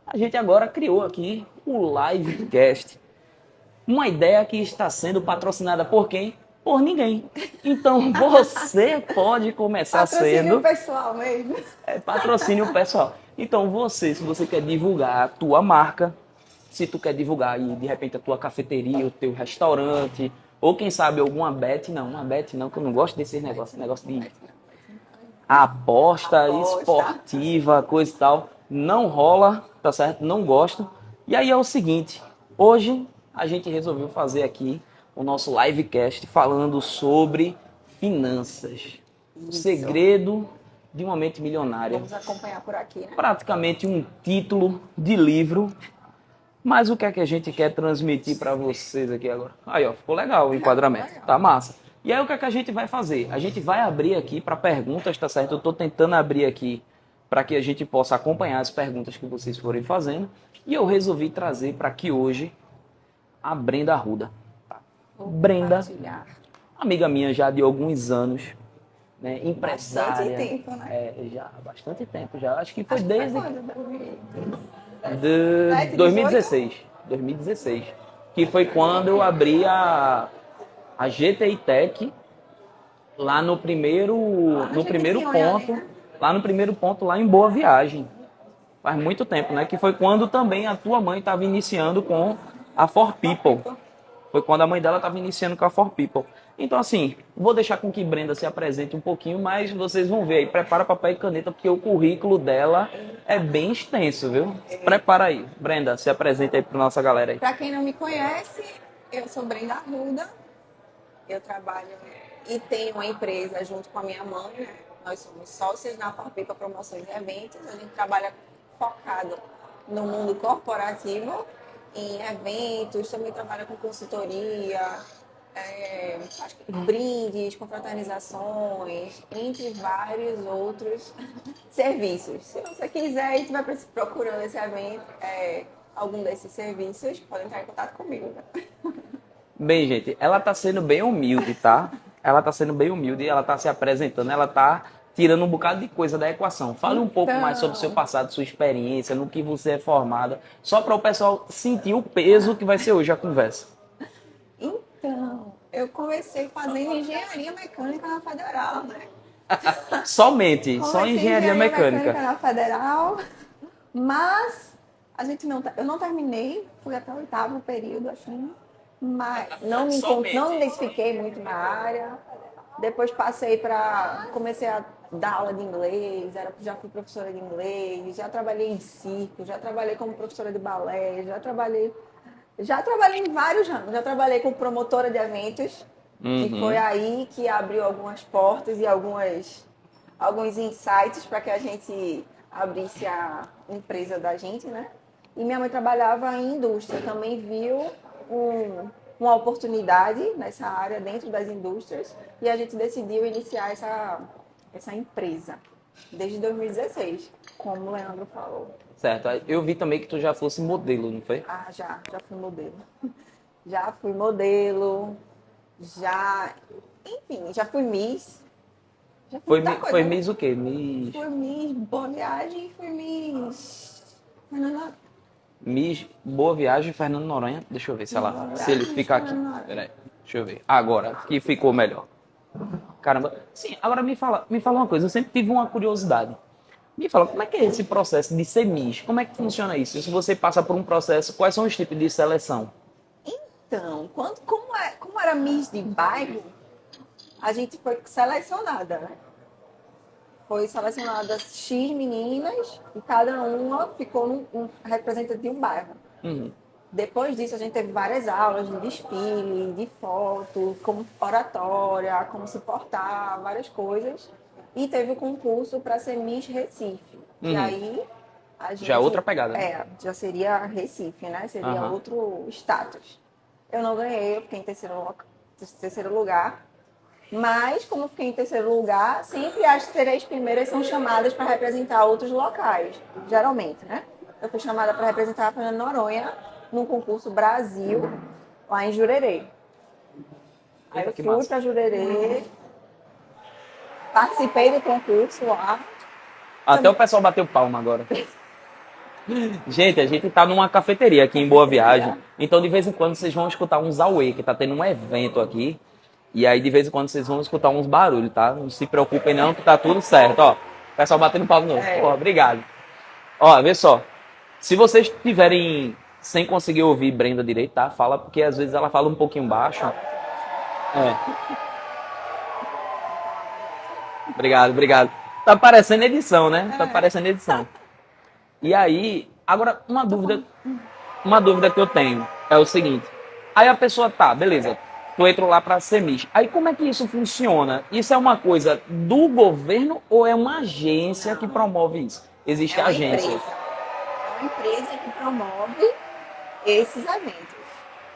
A gente agora criou aqui o Livecast. Uma ideia que está sendo patrocinada por quem? Por ninguém. Então você pode começar Patrocínio sendo pessoal mesmo. patrocínio pessoal. Então você, se você quer divulgar a tua marca, se tu quer divulgar aí de repente a tua cafeteria, o teu restaurante, ou quem sabe alguma bet, não, uma bet não, que eu não gosto desses negócios, negócio de aposta Aposta. esportiva, coisa e tal, não rola, tá certo? Não gosto. E aí é o seguinte, hoje a gente resolveu fazer aqui o nosso livecast falando sobre finanças. O Isso. segredo de uma mente milionária. Vamos acompanhar por aqui, né? Praticamente um título de livro, mas o que é que a gente quer transmitir para vocês aqui agora? Aí, ó, ficou legal o enquadramento, Legal. tá massa. E aí o que é que a gente vai fazer? A gente vai abrir aqui para perguntas, tá certo? Eu tô tentando abrir aqui para que a gente possa acompanhar as perguntas que vocês forem fazendo. E eu resolvi trazer para aqui hoje a Brenda Arruda. Tá? Vou Brenda, compartilhar. amiga minha já de alguns anos, né? Bastante Empresária, tempo, né? já há bastante tempo já. Acho que foi Acho que foi desde quando? de 2017, 2016. 2016. Que foi quando eu abri a GTI Tech lá no primeiro, no primeiro ponto, lá no primeiro ponto, lá em Boa Viagem. Faz muito tempo, né? Que foi quando também a tua mãe estava iniciando com a For People. Foi quando a mãe dela estava iniciando com a For People. Então, assim, vou deixar com que Brenda se apresente um pouquinho, mas vocês vão ver aí. Prepara papel e caneta, porque o currículo dela é bem extenso, viu? Prepara aí. Brenda, se apresente aí para nossa galera aí. Para quem não me conhece, eu sou Brenda Arruda. Eu trabalho e tenho uma empresa junto com a minha mãe, né? Nós somos sócios na Farpipa Promoções e Eventos. A gente trabalha focado no mundo corporativo, em eventos, também trabalha com consultoria, acho que brindes, confraternizações, entre vários outros serviços. Se você quiser, a gente vai procurando esse evento, algum desses serviços, pode entrar em contato comigo. Né? Bem, gente, ela tá sendo bem humilde, tá? Ela tá sendo bem humilde, ela tá se apresentando, ela tá tirando um bocado de coisa da equação. Fale um pouco mais sobre o seu passado, sua experiência, no que você é formada, só para o pessoal sentir o peso que vai ser hoje a conversa. Então, eu comecei fazendo engenharia mecânica na Federal, né? Somente, só Comecei engenharia mecânica. na Federal, mas eu não terminei, fui até o oitavo período, assim, mas não me identifiquei muito na área. Depois comecei a dar aula de inglês, já fui professora de inglês, já trabalhei em circo, já trabalhei como professora de balé, já trabalhei em vários ramos, já trabalhei como promotora de eventos, que foi aí que abriu algumas portas e alguns insights para que a gente abrisse a empresa da gente, né? E minha mãe trabalhava em indústria, também viu uma oportunidade nessa área dentro das indústrias e a gente decidiu iniciar essa empresa desde 2016, como o Leandro falou. Certo, eu vi também que tu já fosse modelo, não foi? Ah, já fui modelo. Já fui modelo, enfim, já fui Miss. Já fui muita Foi coisa, né? Miss o quê? Miss, Fui Miss Boa Viagem, fui Miss Fernanda. Miss Boa Viagem, Fernando Noronha. Deixa eu ver se ele fica aqui. Peraí, deixa eu ver. Agora, que ficou melhor. Caramba. Sim, agora me fala uma coisa. Eu sempre tive uma curiosidade. Me fala, como é que é esse processo de ser Miss? Como é que funciona isso? Se você passa por um processo, quais são os tipos de seleção? Então, como era Miss de bairro, a gente foi selecionada, né? Foi selecionada X meninas e cada uma ficou representante de um bairro. Uhum. Depois disso, a gente teve várias aulas de desfile, de foto, como oratória, como se portar, várias coisas. E teve o concurso para ser Miss Recife. E aí, a gente... Já é outra pegada, né? já seria Recife, né? Seria outro status. Eu não ganhei, eu fiquei em terceiro lugar. Mas, como eu fiquei em terceiro lugar, sempre as três primeiras são chamadas para representar outros locais, geralmente, né? Eu fui chamada para representar a Fernando Noronha num concurso Brasil, lá em Jurerê. Aí eu fui para Jurerê, participei do concurso lá. Até o pessoal bateu palma agora. Gente, a gente tá numa cafeteria aqui em Boa Viagem. Então, de vez em quando, vocês vão escutar uns auê, que tá tendo um evento aqui. E aí, de vez em quando, vocês vão escutar uns barulhos, tá? Não se preocupem não, que tá tudo certo, ó. O pessoal batendo palmo novo. É. Porra, obrigado. Ó, vê só. Se vocês estiverem sem conseguir ouvir Brenda direito, tá? Fala, porque às vezes ela fala um pouquinho baixo. É. Obrigado, obrigado. Tá parecendo edição, né? Tá parecendo edição. E aí, agora, uma dúvida que eu tenho é o seguinte. Aí a pessoa tá, beleza, tu entrou lá pra Semis. Aí como é que isso funciona? Isso é uma coisa do governo ou é uma agência que promove isso? Existe É uma agência. empresa. É uma empresa que promove esses eventos.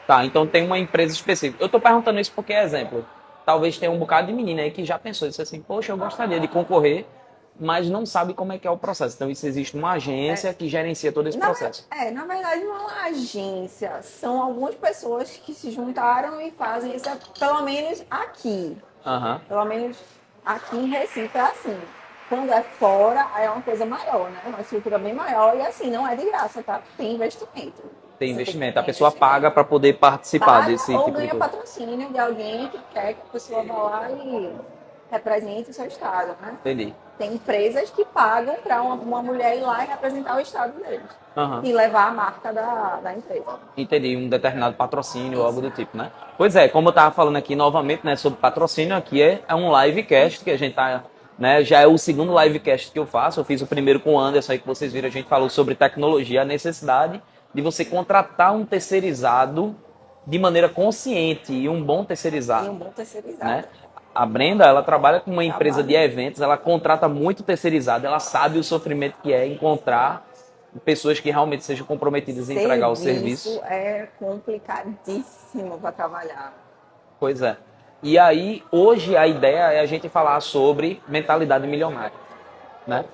Tá, então tem uma empresa específica. Eu tô perguntando isso porque, exemplo, talvez tenha um bocado de menina aí que já pensou isso assim, poxa, eu gostaria de concorrer, mas não sabe como é que é o processo. Então isso existe uma agência que gerencia todo esse processo. Na verdade, não é uma agência. São algumas pessoas que se juntaram e fazem isso, pelo menos aqui. Aham, Pelo menos aqui em Recife é assim. Quando é fora, aí é uma coisa maior, né? Uma estrutura bem maior e assim, não é de graça, tá? Tem investimento. tem Você investimento. A tem pessoa investimento. paga para poder participar Paga desse ou tipo de ganha coisa. patrocínio de alguém que quer que a pessoa vá lá e represente o seu estado, né? Entendi. Tem empresas que pagam para uma mulher ir lá e representar o estado deles. Aham. E levar a marca da empresa. Entendi, um determinado patrocínio ou algo do tipo, né? Pois é, como eu tava falando aqui novamente, né, sobre patrocínio, aqui é um livecast que a gente tá, né, já é o segundo livecast que eu faço. Eu fiz o primeiro com o Anderson aí que vocês viram, a gente falou sobre tecnologia, a necessidade de você contratar um terceirizado de maneira consciente e um bom terceirizado, E um bom terceirizado. né? A Brenda, ela trabalha com uma empresa de eventos, ela contrata muito terceirizado, ela sabe o sofrimento que é encontrar pessoas que realmente sejam comprometidas em entregar o serviço. É complicadíssimo para trabalhar. Pois é. E aí, hoje a ideia é a gente falar sobre mentalidade milionária, né?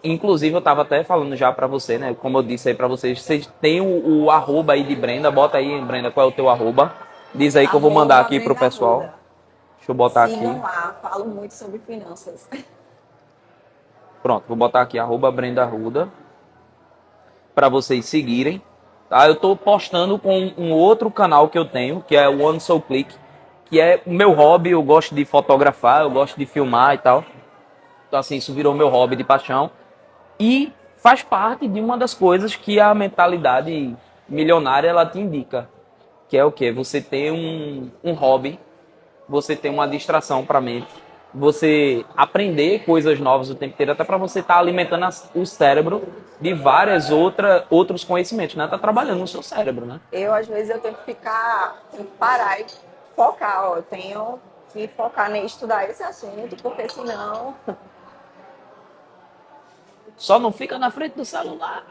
Inclusive, eu estava até falando já para você, né? Como eu disse aí para vocês têm o arroba aí de Brenda, bota aí, Brenda, qual é o teu arroba? Diz aí que eu vou mandar aqui pro Brenda pessoal. Arruda. Deixa eu botar Sigam aqui. lá, falo muito sobre finanças. Pronto, vou botar aqui arroba Brenda Arruda para vocês seguirem. Tá? Eu estou postando com um outro canal que eu tenho, que é o One Soul Click, que é o meu hobby. Eu gosto de fotografar, eu gosto de filmar e tal. Então, assim, isso virou meu hobby de paixão. E faz parte de uma das coisas que a mentalidade milionária ela te indica. Que é o quê? Você ter um hobby, você ter uma distração para a mente, você aprender coisas novas o tempo inteiro, até para você estar alimentando o cérebro de várias outros conhecimentos, né? Tá trabalhando no seu cérebro, né? Às vezes, eu tenho que parar e focar, ó. Eu tenho que focar em estudar esse assunto, porque senão... Só não fica na frente do celular.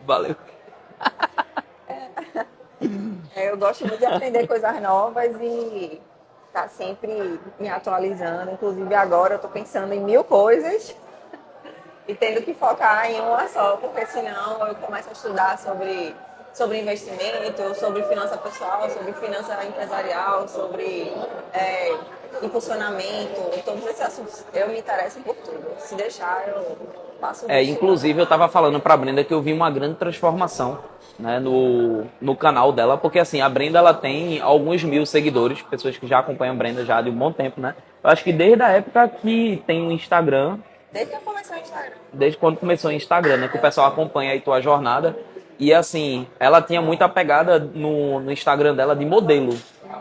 Valeu. Eu gosto muito de aprender coisas novas e tá sempre me atualizando. Inclusive, agora eu tô pensando em 1000 coisas e tendo que focar em uma só, porque senão eu começo a estudar sobre investimento, sobre finança pessoal, sobre finança empresarial, sobre impulsionamento, todos esses assuntos. Eu me interesso por tudo. Se deixar, eu passo disso. Inclusive, eu estava falando para a Brenda que eu vi uma grande transformação, né, no canal dela, porque assim, a Brenda ela tem alguns mil seguidores, pessoas que já acompanham a Brenda já de um bom tempo, né? Eu acho que desde a época que tem o Instagram, Desde que começou o Instagram. desde quando começou o Instagram, né? Que o pessoal acompanha aí tua jornada. E assim, ela tinha muita pegada no Instagram dela de modelo,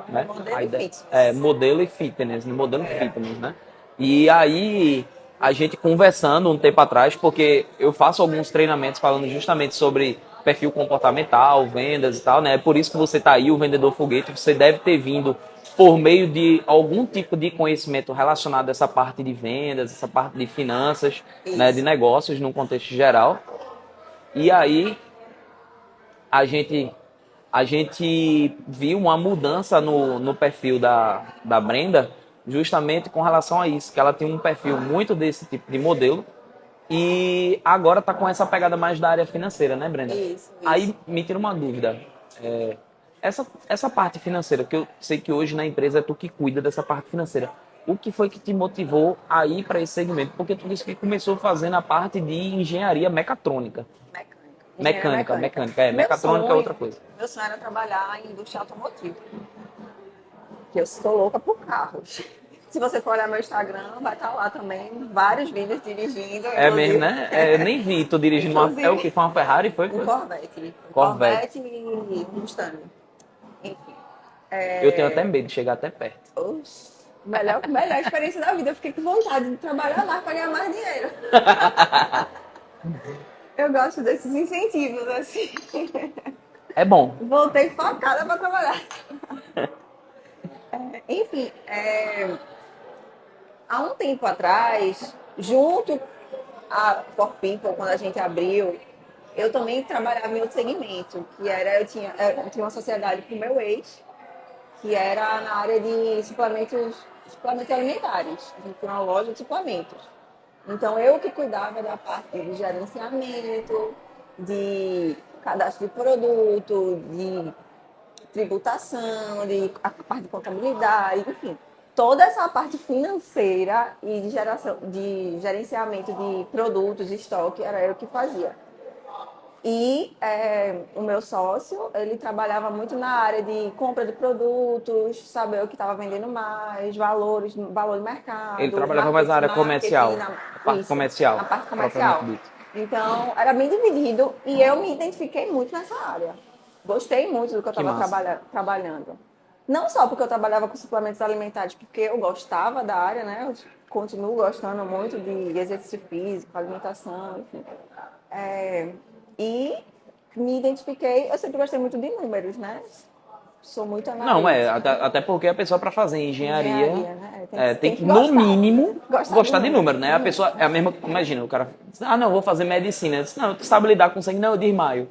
né? Modelo A e ideia- fitness. modelo e fitness, modelo e fitness, né? E aí, a gente conversando um tempo atrás, porque eu faço alguns treinamentos falando justamente sobre perfil comportamental, vendas e tal, né? É por isso que você tá aí, o Vendedor Foguete, você deve ter vindo por meio de algum tipo de conhecimento relacionado a essa parte de vendas, essa parte de finanças, né, de negócios num contexto geral. E aí a gente viu uma mudança no perfil da Brenda justamente com relação a isso, que ela tem um perfil muito desse tipo de modelo e agora está com essa pegada mais da área financeira, né, Brenda? Isso. Aí me tira uma dúvida. Essa parte financeira, que eu sei que hoje na empresa é tu que cuida dessa parte financeira. o que foi que te motivou a ir para esse segmento? Porque tu disse que começou fazendo a parte de engenharia mecatrônica. Mecânica. Engenharia mecânica. Meu Mecatrônica é outra sonho, coisa. meu sonho era trabalhar em indústria automotiva. Que eu sou louca por carros. Se você for olhar meu Instagram, vai estar lá também vários vídeos dirigindo. É mesmo, né? Eu nem vi, tu dirigindo uma... É o que? Foi uma Ferrari? Foi? Um Corvette. Corvette. Corvette e Mustang. Enfim. Eu tenho até medo de chegar até perto. Oxe, melhor experiência da vida. Eu fiquei com vontade de trabalhar mais para ganhar mais dinheiro. Eu gosto desses incentivos, assim. É bom. Voltei focada para trabalhar. Enfim, há um tempo atrás, junto a For People, quando a gente abriu, eu também trabalhava em outro segmento, que era, eu tinha uma sociedade com o meu ex, que era na área de suplementos alimentares. A gente tinha uma loja de suplementos. Então, eu que cuidava da parte de gerenciamento, de cadastro de produto, de tributação, de a parte de contabilidade, enfim. Toda essa parte financeira e de gerenciamento de produtos, de estoque, era eu que fazia. E o meu sócio, ele trabalhava muito na área de compra de produtos, saber o que estava vendendo mais, valor de mercado. Ele trabalhava mais na área comercial, a parte comercial. na parte comercial. Então, era bem dividido e eu me identifiquei muito nessa área. Gostei muito do que eu estava trabalhando. Não só porque eu trabalhava com suplementos alimentares, porque eu gostava da área, né? Eu continuo gostando muito de exercício físico, alimentação, enfim. E me identifiquei, eu sempre gostei muito de números, né? Sou muito analítica. Não, até porque a pessoa para fazer engenharia né? tem que no mínimo, gostar de número, né? A Uhum. pessoa é a mesma, imagina, o cara diz, não, vou fazer medicina. Eu disse, não, tu sabe lidar com sangue, não, eu desmaio.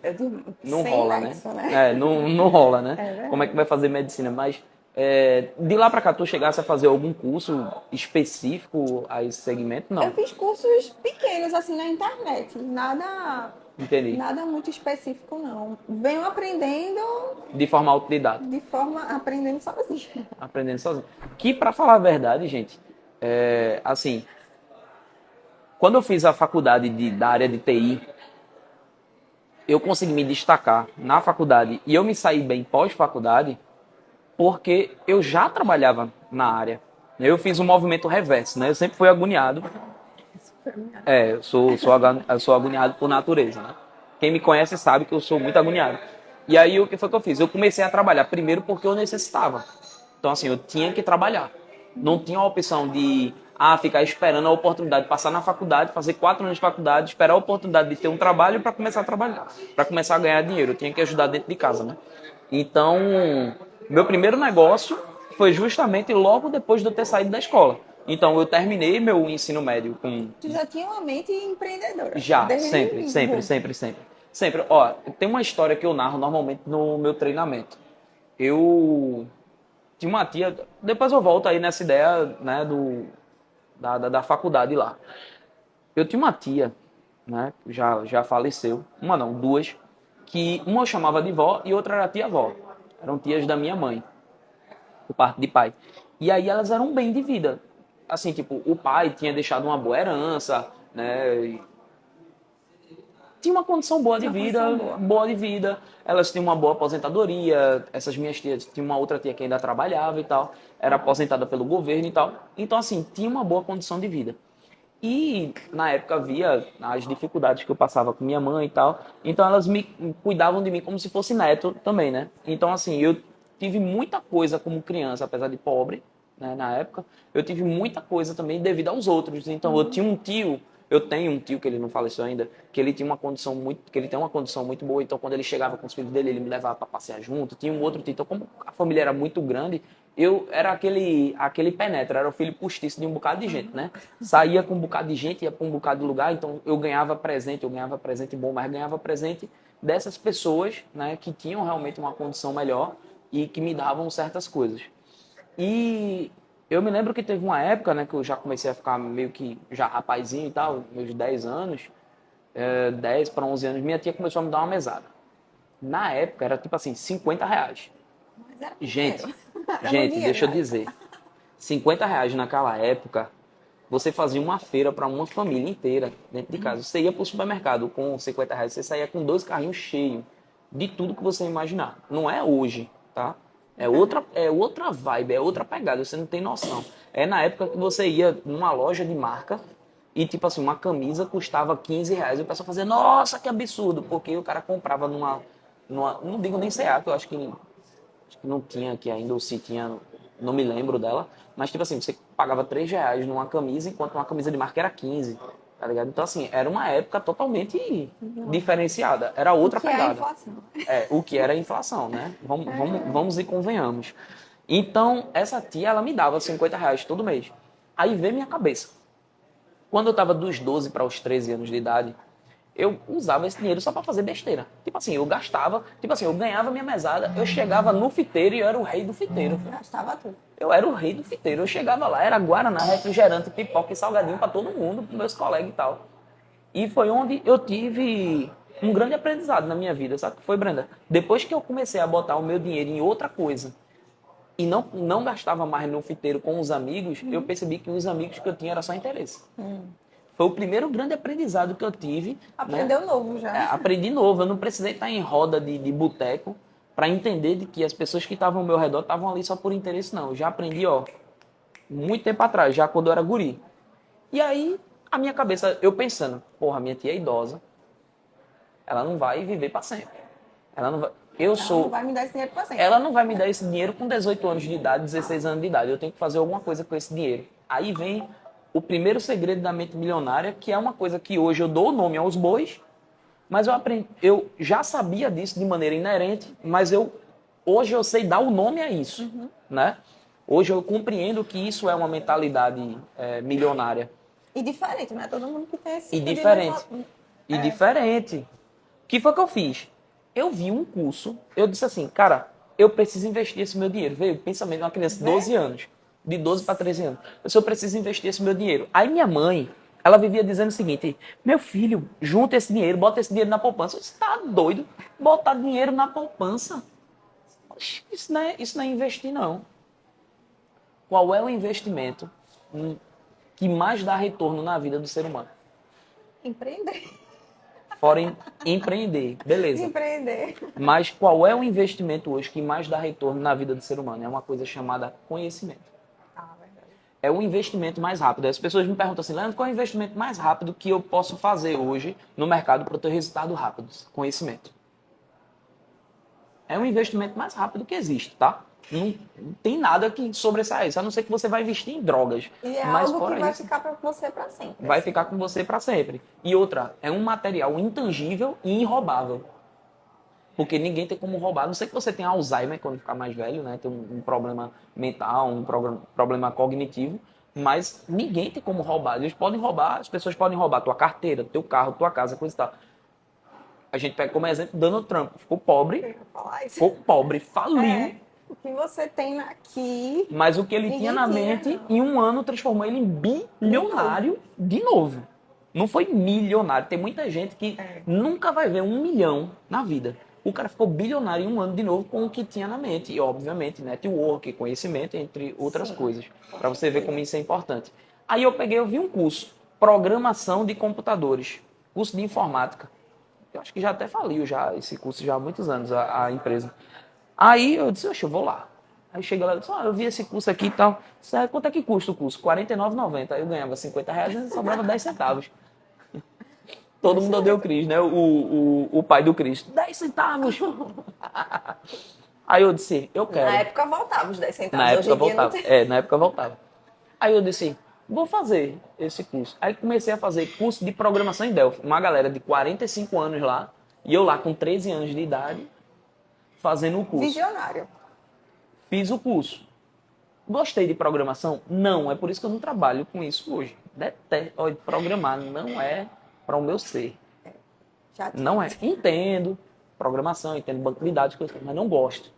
Não sem rola, nexo, né? Não rola, né? verdade. Como é que vai fazer medicina? Mas de lá para cá, tu chegasse a fazer algum curso específico a esse segmento? Eu Não, fiz cursos pequenos assim na internet, entendi. nada muito específico não. Venho aprendendo De forma autodidata. aprendendo sozinha. Aprendendo sozinho. Que, para falar a verdade, gente, assim, quando eu fiz a faculdade da área de TI, eu consegui me destacar na faculdade e eu me saí bem pós-faculdade porque eu já trabalhava na área. Eu fiz um movimento reverso, né? Eu sempre fui agoniado. Eu sou agoniado por natureza, né? Quem me conhece sabe que eu sou muito agoniado. E aí, o que foi que eu fiz? Eu comecei a trabalhar primeiro porque eu necessitava. Então, assim, eu tinha que trabalhar. Não tinha a opção de ficar esperando a oportunidade de passar na faculdade, fazer 4 anos de faculdade, esperar a oportunidade de ter um trabalho para começar a trabalhar, para começar a ganhar dinheiro. Eu tinha que ajudar dentro de casa, né? Então, meu primeiro negócio foi justamente logo depois de eu ter saído da escola. Então, eu terminei meu ensino médio com... Tu já tinha uma mente empreendedora. Já, Desde sempre. Ó, tem uma história que eu narro normalmente no meu treinamento. Eu tinha uma tia, depois eu volto aí nessa ideia, né, da faculdade lá. Eu tinha uma tia, né, já faleceu, uma não, duas, que uma eu chamava de vó e outra era tia-avó. Eram tias da minha mãe, por parte de pai. E aí elas eram bem de vida. Assim, tipo, o pai tinha deixado uma boa herança, né, tinha uma condição boa de vida, elas tinham uma boa aposentadoria, essas minhas tias, tinha uma outra tia que ainda trabalhava e tal, era aposentada pelo governo e tal, então assim, tinha uma boa condição de vida. E na época via as dificuldades que eu passava com minha mãe e tal, então elas me cuidavam de mim como se fosse neto também, né? Então assim, eu tive muita coisa como criança, apesar de pobre, né, na época, eu tive muita coisa também devido aos outros. Então eu tenho um tio que ele não faleceu ainda, que ele tinha uma condição que ele tem uma condição muito boa, então quando ele chegava com os filhos dele, ele me levava para passear junto. Tinha um outro tio, então como a família era muito grande, eu era aquele penetra, era o filho postiço de um bocado de gente, né? Saía com um bocado de gente, ia para um bocado de lugar, então eu ganhava presente bom, mas ganhava presente dessas pessoas, né, que tinham realmente uma condição melhor e que me davam certas coisas. E eu me lembro que teve uma época, né, que eu já comecei a ficar meio que já rapazinho e tal, meus 10 anos, 10 para 11 anos, minha tia começou a me dar uma mesada. Na época era tipo assim, R$ 50. Mas era Gente, dinheiro. Era dinheiro, deixa eu né? dizer. R$ 50 naquela época, você fazia uma feira para uma família inteira dentro de casa. Você ia para o supermercado com R$ 50, você saía com 2 carrinhos cheios de tudo que você imaginar. Não é hoje, tá? É outra vibe, é outra pegada, você não tem noção. É na época que você ia numa loja de marca e, tipo assim, uma camisa custava R$ 15 e o pessoal fazia, nossa, que absurdo, porque o cara comprava não digo nem CA, que eu acho que não tinha aqui ainda, ou se tinha, não me lembro dela. Mas, tipo assim, você pagava R$ 3 numa camisa, enquanto uma camisa de marca era 15, tá ligado? Então, assim, era uma época totalmente diferenciada. Era outra O que é a pegada. inflação? O que era a inflação, né? Vamos e convenhamos. Então, essa tia, ela me dava R$ 50 todo mês. Aí veio minha cabeça. Quando eu tava dos 12 para os 13 anos de idade, eu usava esse dinheiro só para fazer besteira. Tipo assim, eu gastava, tipo assim, eu ganhava minha mesada, eu chegava no fiteiro e eu era o rei do fiteiro. Gastava tudo. Eu era o rei do fiteiro. Eu chegava lá, era guaraná, refrigerante, pipoca e salgadinho para todo mundo, para meus colegas e tal. E foi onde eu tive um grande aprendizado na minha vida, sabe o que foi, Brenda? Depois que eu comecei a botar o meu dinheiro em outra coisa e não gastava mais no fiteiro com os amigos, eu percebi que os amigos que eu tinha era só interesse. Foi o primeiro grande aprendizado que eu tive. Aprendeu né? novo já. Aprendi novo. Eu não precisei estar em roda de boteco para entender de que as pessoas que estavam ao meu redor estavam ali só por interesse, não. Eu já aprendi, muito tempo atrás, já quando eu era guri. E aí, a minha cabeça, eu pensando, porra, minha tia é idosa, ela não vai viver para sempre. Ela não vai... Não vai me dar esse dinheiro pra sempre. Ela não vai me dar esse dinheiro com 18 anos de idade, 16 anos de idade. Eu tenho que fazer alguma coisa com esse dinheiro. Aí vem o primeiro segredo da mente milionária, que é uma coisa que hoje eu dou o nome aos bois, mas eu já sabia disso de maneira inerente, mas hoje eu sei dar o nome a isso, né? Hoje eu compreendo que isso é uma mentalidade milionária. E diferente, não é todo mundo que tem esse E tipo de diferente. mental- E diferente. O que foi que eu fiz? Eu vi um curso, eu disse assim, cara, eu preciso investir esse meu dinheiro. Veio o pensamento de uma criança de 12 anos, de 12 para 13 anos. Eu disse, eu preciso investir esse meu dinheiro. Aí minha mãe, ela vivia dizendo o seguinte, meu filho, junta esse dinheiro, bota esse dinheiro na poupança. Eu disse, tá doido? Botar dinheiro na poupança? Isso não é investir, não. Qual é o investimento que mais dá retorno na vida do ser humano? Empreender. Fora empreender, beleza. Empreender. Mas qual é o investimento hoje que mais dá retorno na vida do ser humano? É uma coisa chamada conhecimento. Verdade. É o investimento mais rápido. As pessoas me perguntam assim, Leandro, qual é o investimento mais rápido que eu posso fazer hoje no mercado para ter resultado rápido? Conhecimento. É o investimento mais rápido que existe, tá? Não tem nada que sobressaia isso, a não ser que você vai investir em drogas. E é Mas algo fora que vai isso, ficar pra você pra sempre. vai ficar com você para sempre. E outra, é um material intangível e irroubável. Porque ninguém tem como roubar. A não sei que você tenha Alzheimer quando ficar mais velho, né? Tem um problema mental, problema cognitivo. Mas ninguém tem como roubar. Eles podem roubar, as pessoas podem roubar tua carteira, teu carro, tua casa, coisa e tal. A gente pega como exemplo Donald Trump. Ficou pobre, faliu. O que você tem aqui... Mas o que ele tinha na mente, em um ano, transformou ele em bilionário de novo. Não foi milionário. Tem muita gente que nunca vai ver 1 milhão na vida. O cara ficou bilionário em um ano de novo com o que tinha na mente. E, obviamente, network, conhecimento, entre outras coisas. Para você ver como isso é importante. Aí eu vi um curso. Programação de computadores. Curso de informática. Eu acho que já até faliu já esse curso já há muitos anos, a empresa. Aí eu disse, oxe, eu vou lá. Aí cheguei lá e disse, eu vi esse curso aqui e tal. Disse, quanto é que custa o curso? R$ 49,90. Aí eu ganhava R$ 50 e sobrava 10 centavos. Todo mundo odeia o Cris, né? O pai do Cris. 10 centavos! Aí eu disse, eu quero. Na época voltava os 10 centavos. Na época Hoje em dia voltava. Na época voltava. Aí eu disse, vou fazer esse curso. Aí comecei a fazer curso de programação em Delphi. Uma galera de 45 anos lá. E eu lá com 13 anos de idade, fazendo o curso. Visionário. Fiz o curso. Gostei de programação? Não. É por isso que eu não trabalho com isso hoje. Detesto. Olha, programar não é para o meu ser. Não é. Entendo programação, entendo banco de dados, mas não gosto.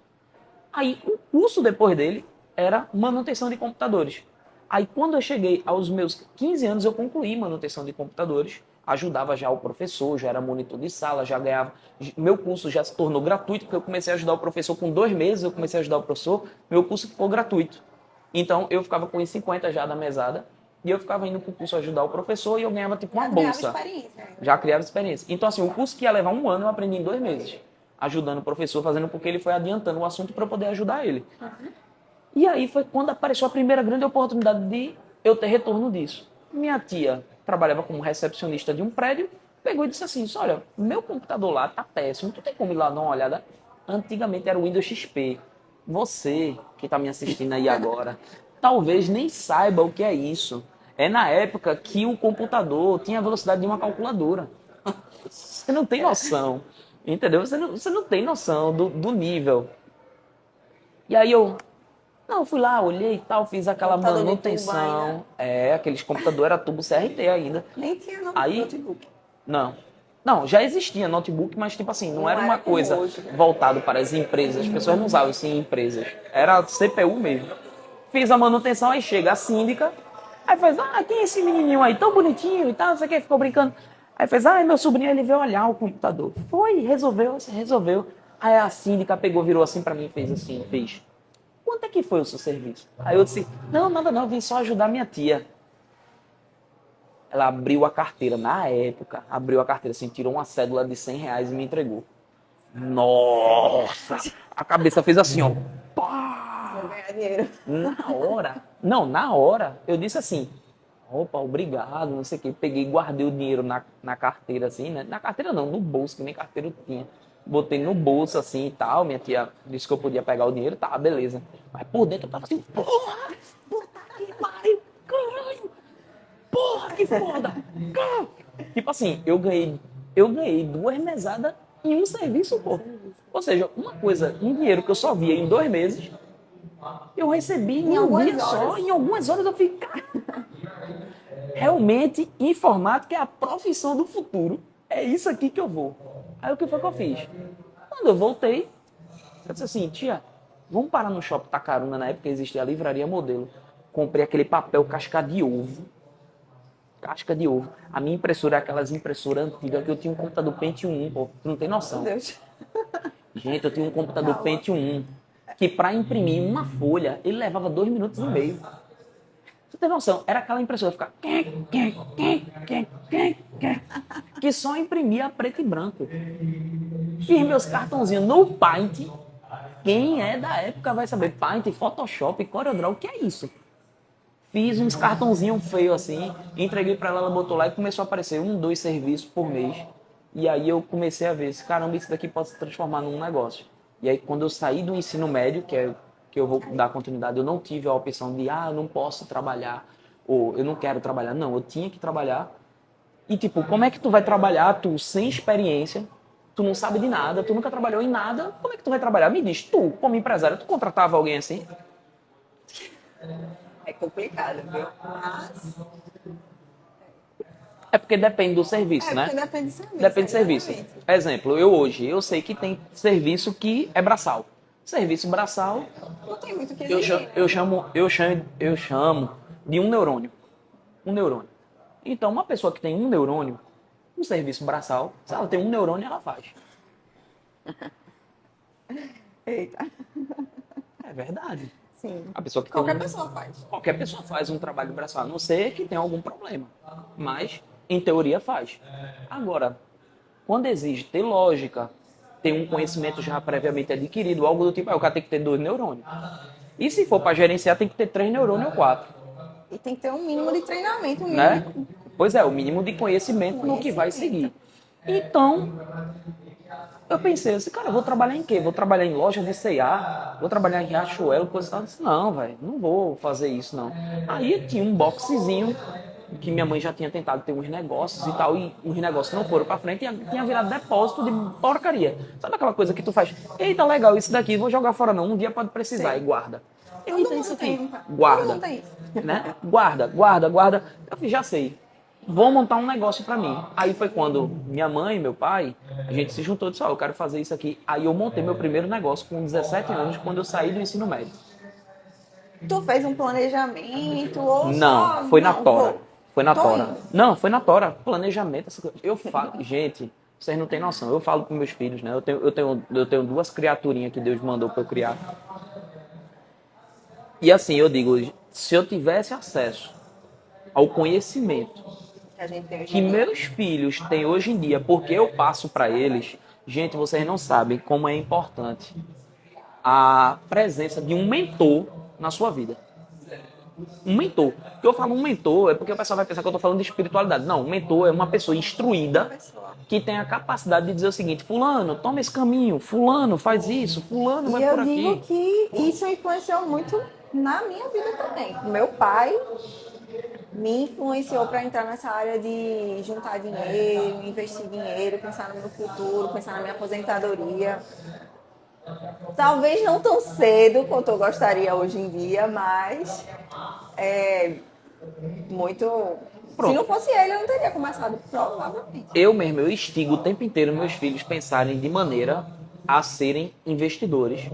Aí o curso depois dele era manutenção de computadores. Aí quando eu cheguei aos meus 15 anos, eu concluí manutenção de computadores. Ajudava já o professor, já era monitor de sala, já ganhava... Meu curso já se tornou gratuito, porque eu comecei a ajudar o professor com 2 meses, eu comecei a ajudar o professor, meu curso ficou gratuito. Então, eu ficava com os 50 já da mesada, e eu ficava indo pro curso ajudar o professor, e eu ganhava tipo uma Já criava bolsa. experiência. Já criava experiência. Então, assim, o curso que ia levar um ano, eu aprendi em 2 meses. Ajudando o professor, fazendo porque ele foi adiantando o assunto para eu poder ajudar ele. E aí foi quando apareceu a primeira grande oportunidade de eu ter retorno disso. Minha tia trabalhava como recepcionista de um prédio, pegou e disse assim, olha, meu computador lá tá péssimo, tu tem como ir lá dar uma olhada? Antigamente era o Windows XP. Você, que tá me assistindo aí agora, talvez nem saiba o que é isso. É na época que o computador tinha a velocidade de uma calculadora. Você não tem noção, entendeu? Você não tem noção do nível. E aí eu, não, fui lá, olhei e tal, fiz aquela Computador de tubo manutenção. ainda. Aqueles computadores era tubo CRT ainda. Nem tinha Aí, notebook. não. Não, já existia notebook, mas tipo assim, não era uma era como coisa hoje, né? voltada para as empresas. As pessoas não usavam isso em empresas. Era CPU mesmo. Fiz a manutenção, aí chega a síndica. Aí faz, quem é esse menininho aí, tão bonitinho e tal, não sei o que, ficou brincando. Aí fez, meu sobrinho, ele veio olhar o computador. Foi, resolveu. Aí a síndica pegou, virou assim pra mim e fez assim, fez. Quanto é que foi o seu serviço? Aí eu disse, não, nada não, vim só ajudar minha tia. Ela abriu a carteira, na época, abriu a carteira assim, tirou uma cédula de R$ 100 e me entregou. Nossa! A cabeça fez assim, ó. Pá! Vou ganhar dinheiro. Na hora. Não, na hora, eu disse assim, opa, obrigado, não sei o que. Peguei e guardei o dinheiro na carteira, assim, né? Na carteira não, no bolso, que nem carteira eu tinha. Botei no bolso, assim, e tal. Minha tia disse que eu podia pegar o dinheiro, tá, beleza. Mas por dentro eu tava assim, porra, puta que pariu, caralho. Porra, que foda. Caralho. Tipo assim, eu ganhei 2 mesadas em um serviço, pô. Ou seja, uma coisa, um dinheiro que eu só via em 2 meses, eu recebi em um dia só, em algumas horas eu fiquei... Realmente, informática é a profissão do futuro. É isso aqui que eu vou. Aí o que foi que eu fiz? Quando eu voltei, eu disse assim, tia, vamos parar no Shopping Tacaruna, na época existia a livraria modelo. Comprei aquele papel casca de ovo. Casca de ovo. A minha impressora é aquelas impressoras antigas que eu tinha um computador Pentium 1, pô. Tu não tem noção. Meu Deus. Gente, eu tinha um computador Pentium 1 que para imprimir uma folha, ele levava 2 minutos e meio. Você tem noção? Era aquela impressora ficar que só imprimia preto e branco. Fiz meus cartãozinhos no Paint. Quem é da época vai saber. Paint, Photoshop, CorelDRAW, o que é isso? Fiz uns cartãozinhos feios assim, entreguei para ela, ela botou lá e começou a aparecer 1, 2 serviços por mês. E aí eu comecei a ver, caramba, isso daqui pode se transformar num negócio. E aí quando eu saí do ensino médio, que eu vou dar continuidade, eu não tive a opção de, eu não posso trabalhar, ou eu não quero trabalhar. Não, eu tinha que trabalhar. E tipo, como é que tu vai trabalhar, tu sem experiência, tu não sabe de nada, tu nunca trabalhou em nada, como é que tu vai trabalhar? Me diz, tu, como empresário, tu contratava alguém assim? É complicado, viu? Mas... É porque depende do serviço, né? Porque depende do serviço. Depende do serviço. Exatamente. Exemplo, eu sei que tem serviço que é braçal. Serviço braçal, Não tem muito o que eu exigir, chamo, né? eu chamo de um neurônio. Um neurônio. Então, uma pessoa que tem um neurônio, um serviço braçal, se ela tem um neurônio, ela faz. Eita. É verdade. Sim. A pessoa que Qualquer tem pessoa faz. Qualquer pessoa faz um trabalho braçal, a não ser que tenha algum problema. Mas, em teoria, faz. Agora, quando exige ter lógica, ter um conhecimento já previamente adquirido, algo do tipo, o cara tem que ter 2 neurônios. E se for para gerenciar, tem que ter 3 neurônios ou 4. E tem que ter um mínimo de treinamento, um Né? mínimo Pois é, o mínimo de conhecimento no que vai seguir. Então, eu pensei assim, cara, eu vou trabalhar em quê? Vou trabalhar em loja de C&A? Vou trabalhar em Riachuelo, coisa e tal? Eu disse, não, velho, não vou fazer isso, não. Aí tinha um boxezinho, que minha mãe já tinha tentado ter uns negócios e tal, e os negócios não foram pra frente, e tinha virado depósito de porcaria. Sabe aquela coisa que tu faz? Eita, legal, isso daqui, vou jogar fora não, um dia pode precisar, Sim. e guarda. Todo Eita, mundo isso aqui, tem. guarda. Todo mundo tem isso. Né? Guarda. Eu fiz, já sei. Vou montar um negócio pra mim. Aí foi quando minha mãe e meu pai, a gente se juntou e disse, eu quero fazer isso aqui. Aí eu montei meu primeiro negócio com 17 anos, quando eu saí do ensino médio. Tu fez um planejamento ou Não, só... foi na não, tora. vou. Foi na Tô tora. indo. Não, foi na tora. Planejamento, essa coisa. Eu falo, gente, vocês não têm noção. Eu falo com meus filhos, né? Eu tenho 2 criaturinhas que Deus mandou pra eu criar. E assim, eu digo, se eu tivesse acesso ao conhecimento Que a gente tem hoje que em dia. meus filhos têm hoje em dia, porque eu passo para eles, gente, vocês não sabem como é importante a presença de um mentor na sua vida. Um mentor. Que eu falo um mentor é porque o pessoal vai pensar que eu estou falando de espiritualidade. Não, um mentor é uma pessoa instruída Pessoa. que tem a capacidade de dizer o seguinte: fulano, toma esse caminho, fulano, faz isso, fulano, E vai por eu digo aqui. que isso influenciou muito na minha vida também. Meu pai me influenciou para entrar nessa área de juntar dinheiro, investir dinheiro, pensar no meu futuro, pensar na minha aposentadoria. Talvez não tão cedo quanto eu gostaria hoje em dia, mas é muito. Se não Pronto. fosse ele, eu não teria começado, provavelmente. Eu mesmo, eu instigo o tempo inteiro meus filhos pensarem de maneira a serem investidores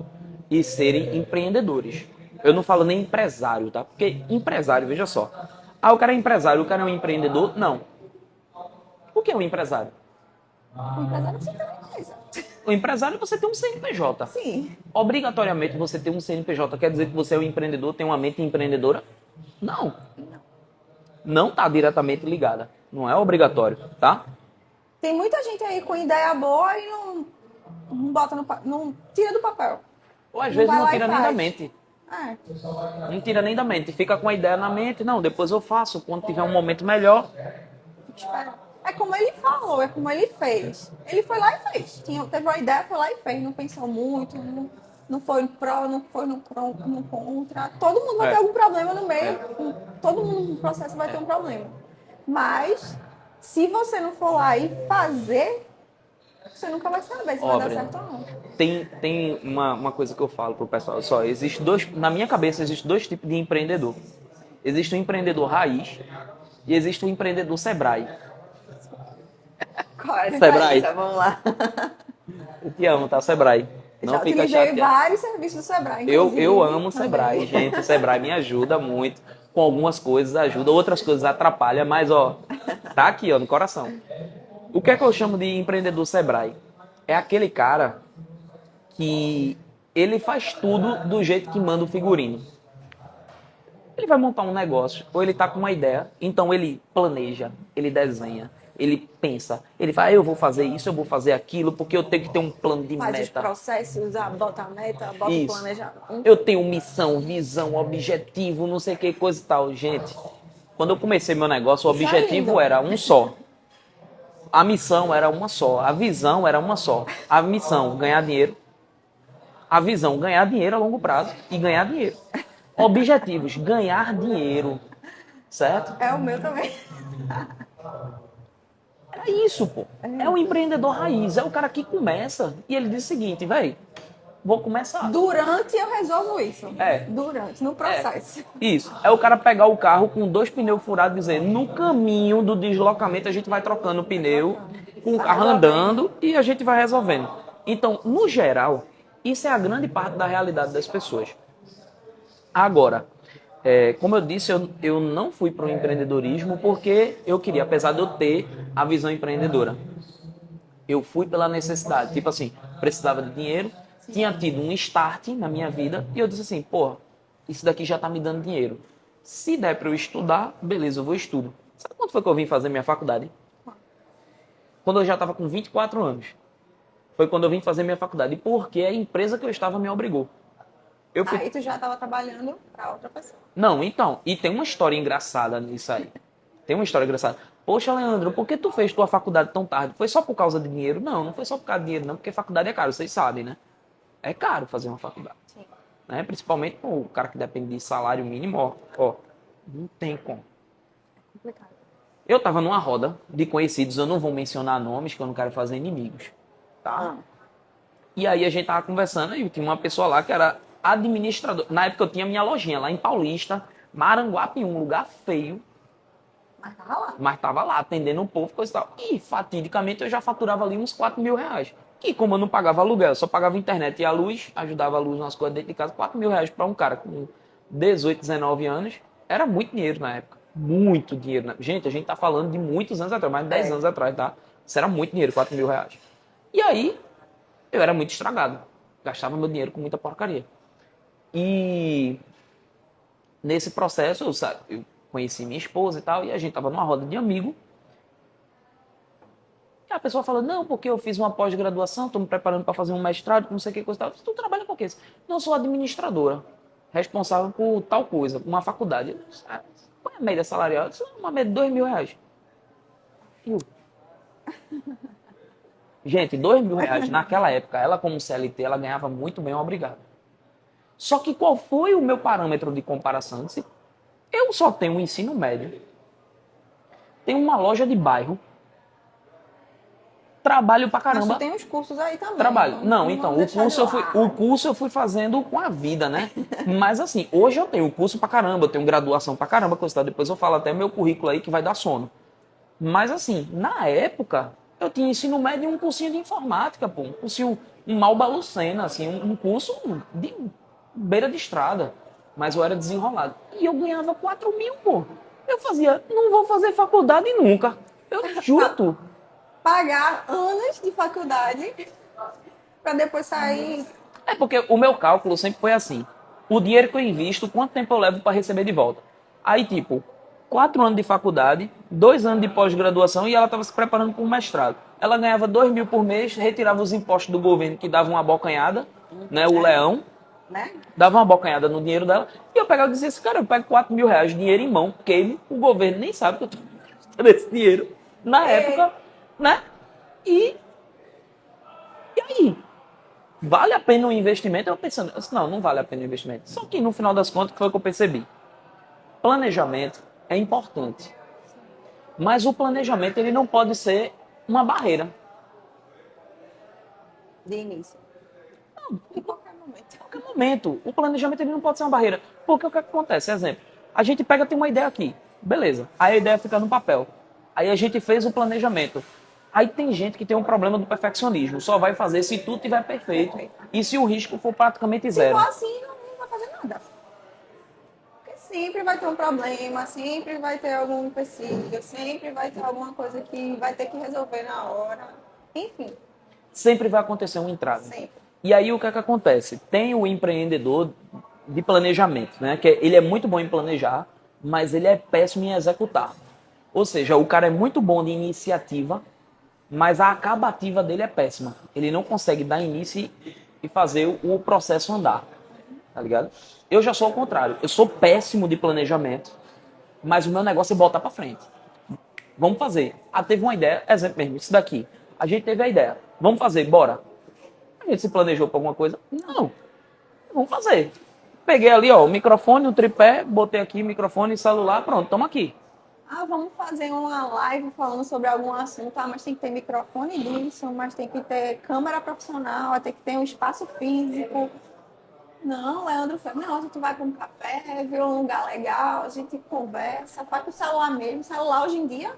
e serem empreendedores. Eu não falo nem empresário, tá? Porque empresário, veja só. Ah, o cara é empresário, o cara é um empreendedor? Não. O que é um empresário? O empresário precisa ter uma empresa. O empresário você tem um CNPJ. Sim. Obrigatoriamente você ter um CNPJ quer dizer que você é um empreendedor, tem uma mente empreendedora? Não. Não está diretamente ligada. Não é obrigatório, tá? Tem muita gente aí com ideia boa e não bota não tira do papel. Ou às Não vezes vai não lá e tira nem da faz. mente. É, Não tira nem da mente. Fica com a ideia na mente. Não, depois eu faço. Quando tiver um momento melhor. espera. É como ele falou, é como ele fez. Ele foi lá e fez. Teve uma ideia, foi lá e fez. Não pensou muito, não foi no pró, não foi no contra. Todo mundo vai ter É. algum problema no meio. Todo mundo no processo vai ter um problema. Mas, se você não for lá e fazer, você nunca vai saber se vai dar Breno, certo ou não. tem uma coisa que eu falo pro pessoal. Só, existe dois, na minha cabeça, existe dois tipos de empreendedor. Existe o empreendedor raiz e existe o empreendedor Sebrae. Qual é a Sebrae. diferença? Vamos lá. Eu te amo, tá, Sebrae? Não Já fica utilizei chateado. vários serviços do Sebrae, Eu inclusive. amo o Sebrae, também. gente. O Sebrae me ajuda muito. Com algumas coisas ajuda, outras coisas atrapalha, mas ó, tá aqui, ó, no coração. O que é que eu chamo de empreendedor Sebrae? É aquele cara que ele faz tudo do jeito que manda o figurino. Ele vai montar um negócio, ou ele tá com uma ideia, então ele planeja, ele desenha, ele pensa, ele fala, eu vou fazer isso, eu vou fazer aquilo, porque eu tenho que ter um plano de Faz os meta. processos, bota a meta, bota o Isso. planejamento. Eu tenho missão, visão, objetivo, não sei que coisa e tal. Gente, quando eu comecei meu negócio, o Isso é objetivo lindo. era um só. A missão era uma só. A visão era uma só. A missão, ganhar dinheiro. A visão, ganhar dinheiro a longo prazo e ganhar dinheiro. Objetivos, ganhar dinheiro. Certo? É o meu também. É isso, pô. É o empreendedor raiz. É o cara que começa e ele diz o seguinte, velho, vou começar. Durante eu resolvo isso. É. Durante, no processo. Isso. É o cara pegar o carro com 2 pneus furados e dizer, no caminho do deslocamento a gente vai trocando o pneu, com o carro andando e a gente vai resolvendo. Então, no geral, isso é a grande parte da realidade das pessoas. Agora, como eu disse, eu não fui para o empreendedorismo porque eu queria, apesar de eu ter a visão empreendedora. Eu fui pela necessidade. Tipo assim, precisava de dinheiro, tinha tido um start na minha vida e eu disse assim, pô, isso daqui já tá me dando dinheiro. Se der para eu estudar, beleza, eu vou estudo. Sabe quando foi que eu vim fazer minha faculdade? Quando eu já estava com 24 anos. Foi quando eu vim fazer minha faculdade. Porque a empresa que eu estava me obrigou. Eu fui... Aí tu já estava trabalhando para outra pessoa. Não, então, e tem uma história engraçada nisso aí. Tem uma história engraçada. Poxa, Leandro, por que tu fez tua faculdade tão tarde? Foi só por causa de dinheiro? Não, não foi só por causa de dinheiro, não, porque faculdade é caro, vocês sabem, né? É caro fazer uma faculdade. Sim. Né? Principalmente o cara que depende de salário mínimo, ó, não tem como. Complicado. Eu tava numa roda de conhecidos, eu não vou mencionar nomes, que eu não quero fazer inimigos, tá? E aí a gente tava conversando e tinha uma pessoa lá que era administrador. Na época eu tinha minha lojinha lá em Paulista, Maranguape, um lugar feio, Mas tava lá. mas tava lá atendendo o povo, coisa e tal. E fatidicamente eu já faturava ali uns 4 mil reais. Que como eu não pagava aluguel, eu só pagava internet e a luz, ajudava a luz nas coisas dentro de casa, 4 mil reais para um cara com 18, 19 anos, era muito dinheiro na época. Muito dinheiro. Gente, a gente tá falando de muitos anos atrás, mais de 10 anos atrás, tá? Isso era muito dinheiro, 4 mil reais. E aí, eu era muito estragado. Gastava meu dinheiro com muita porcaria. E Nesse processo, eu conheci minha esposa e tal, e a gente tava numa roda de amigo. E a pessoa fala, não, porque eu fiz uma pós-graduação, estou me preparando para fazer um mestrado, não sei o que, coisa e tal. Tu trabalha com o quê? Não, eu sou administradora, responsável por tal coisa, uma faculdade. Eu disse, qual é a média salarial? Eu disse, uma média de R$ 2.000. Eu, gente, R$ 2.000 naquela época, ela como CLT, ela ganhava muito bem, obrigado. Só que qual foi o meu parâmetro de comparação? Eu disse, eu só tenho um ensino médio, tenho uma loja de bairro, trabalho pra Mas tu caramba. tem os cursos aí também. Trabalho. Não, então, vamos deixar de lado. o curso eu fui fazendo com a vida, né? Mas assim, hoje eu tenho curso pra caramba, eu tenho graduação pra caramba, coisa e tal. Depois eu falo até meu currículo aí que vai dar sono. Mas assim, na época, eu tinha ensino médio e um cursinho de informática, pô. Um cursinho, um Malbalucena, assim, um curso de beira de estrada. Mas eu era desenrolado. E eu ganhava 4.000, pô. Eu fazia, não vou fazer faculdade nunca. Eu juro tu. Pagar anos de faculdade para depois sair. É porque o meu cálculo sempre foi assim. O dinheiro que eu invisto, quanto tempo eu levo para receber de volta? Aí, tipo, 4 anos de faculdade, 2 anos de pós-graduação e ela estava se preparando para um mestrado. Ela ganhava 2.000 por mês, retirava os impostos do governo que dava uma bocanhada, né? O leão, Né? dava uma bocanhada no dinheiro dela. E eu pegava e dizia assim, cara, eu pego R$ 4.000, dinheiro em mão, queimo, o governo nem sabe que eu tô gastando esse dinheiro. Na época, né? E aí? Vale a pena o investimento? Eu pensando, eu disse, não, não vale a pena o investimento. Só que no final das contas, foi o que eu percebi. Planejamento é importante. Mas o planejamento ele não pode ser uma barreira. De início. Em qualquer momento. Em qualquer momento, o planejamento ele não pode ser uma barreira. Porque o que acontece? Exemplo, a gente pega, tem uma ideia aqui. Beleza. Aí a ideia fica no papel. Aí a gente fez o planejamento. Aí tem gente que tem um problema do perfeccionismo. Só vai fazer se tudo estiver perfeito. E se o risco for praticamente Se zero. for assim, não vai fazer nada. Porque sempre vai ter um problema, sempre vai ter algum empecilho, sempre vai ter alguma coisa que vai ter que resolver na hora. Enfim, Sempre vai acontecer um entrave. sempre. E aí o que é que acontece? Tem o empreendedor de planejamento, né? Que ele é muito bom em planejar, mas ele é péssimo em executar. Ou seja, o cara é muito bom de iniciativa, mas a acabativa dele é péssima. Ele não consegue dar início e fazer o processo andar, tá ligado? Eu já sou ao contrário. Eu sou péssimo de planejamento, mas o meu negócio é botar pra frente. Vamos fazer. Ah, teve uma ideia, exemplo mesmo, isso daqui. A gente teve a ideia. Vamos fazer, bora. A gente se planejou pra alguma coisa? Não. Vamos fazer. Peguei ali, ó, o microfone, o tripé, botei aqui microfone, celular, pronto, tamo aqui. Ah, vamos fazer uma live falando sobre algum assunto, mas tem que ter microfone disso, mas tem que ter câmera profissional, tem que ter um espaço físico. Não, Leandro, não, a gente vai para um café, vê um lugar legal, a gente conversa, faz com o celular mesmo. Celular hoje em dia,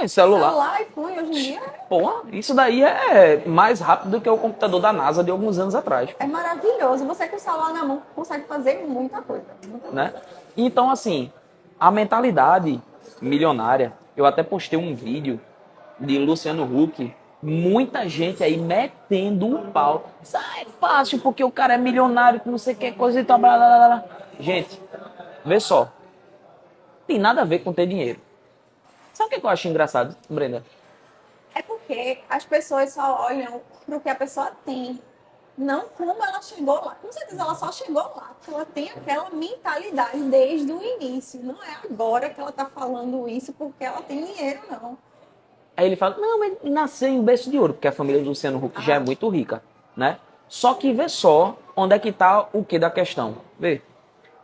celular, iPhone hoje em dia Pô, isso daí é mais rápido do que o computador da NASA de alguns anos atrás, é maravilhoso. Você com o celular na mão consegue fazer muita coisa. né? Então, assim, a mentalidade milionária, eu até postei um vídeo de Luciano Huck, muita gente aí metendo um pau. Isso é fácil porque o cara é milionário, que não sei o que, coisa e tal, blá, blá, blá, blá. Gente, vê só, tem nada a ver com ter dinheiro. Sabe o que eu acho engraçado, Brenda? É porque as pessoas só olham para o que a pessoa tem, não como ela chegou lá. Com certeza ela só chegou lá, porque ela tem aquela mentalidade desde o início. Não é agora que ela está falando isso porque ela tem dinheiro, não. Aí ele fala, não, mas nasceu em berço de ouro, porque a família do Luciano Huck já é muito rica, né? Só que vê só onde é que tá o que da questão. Vê,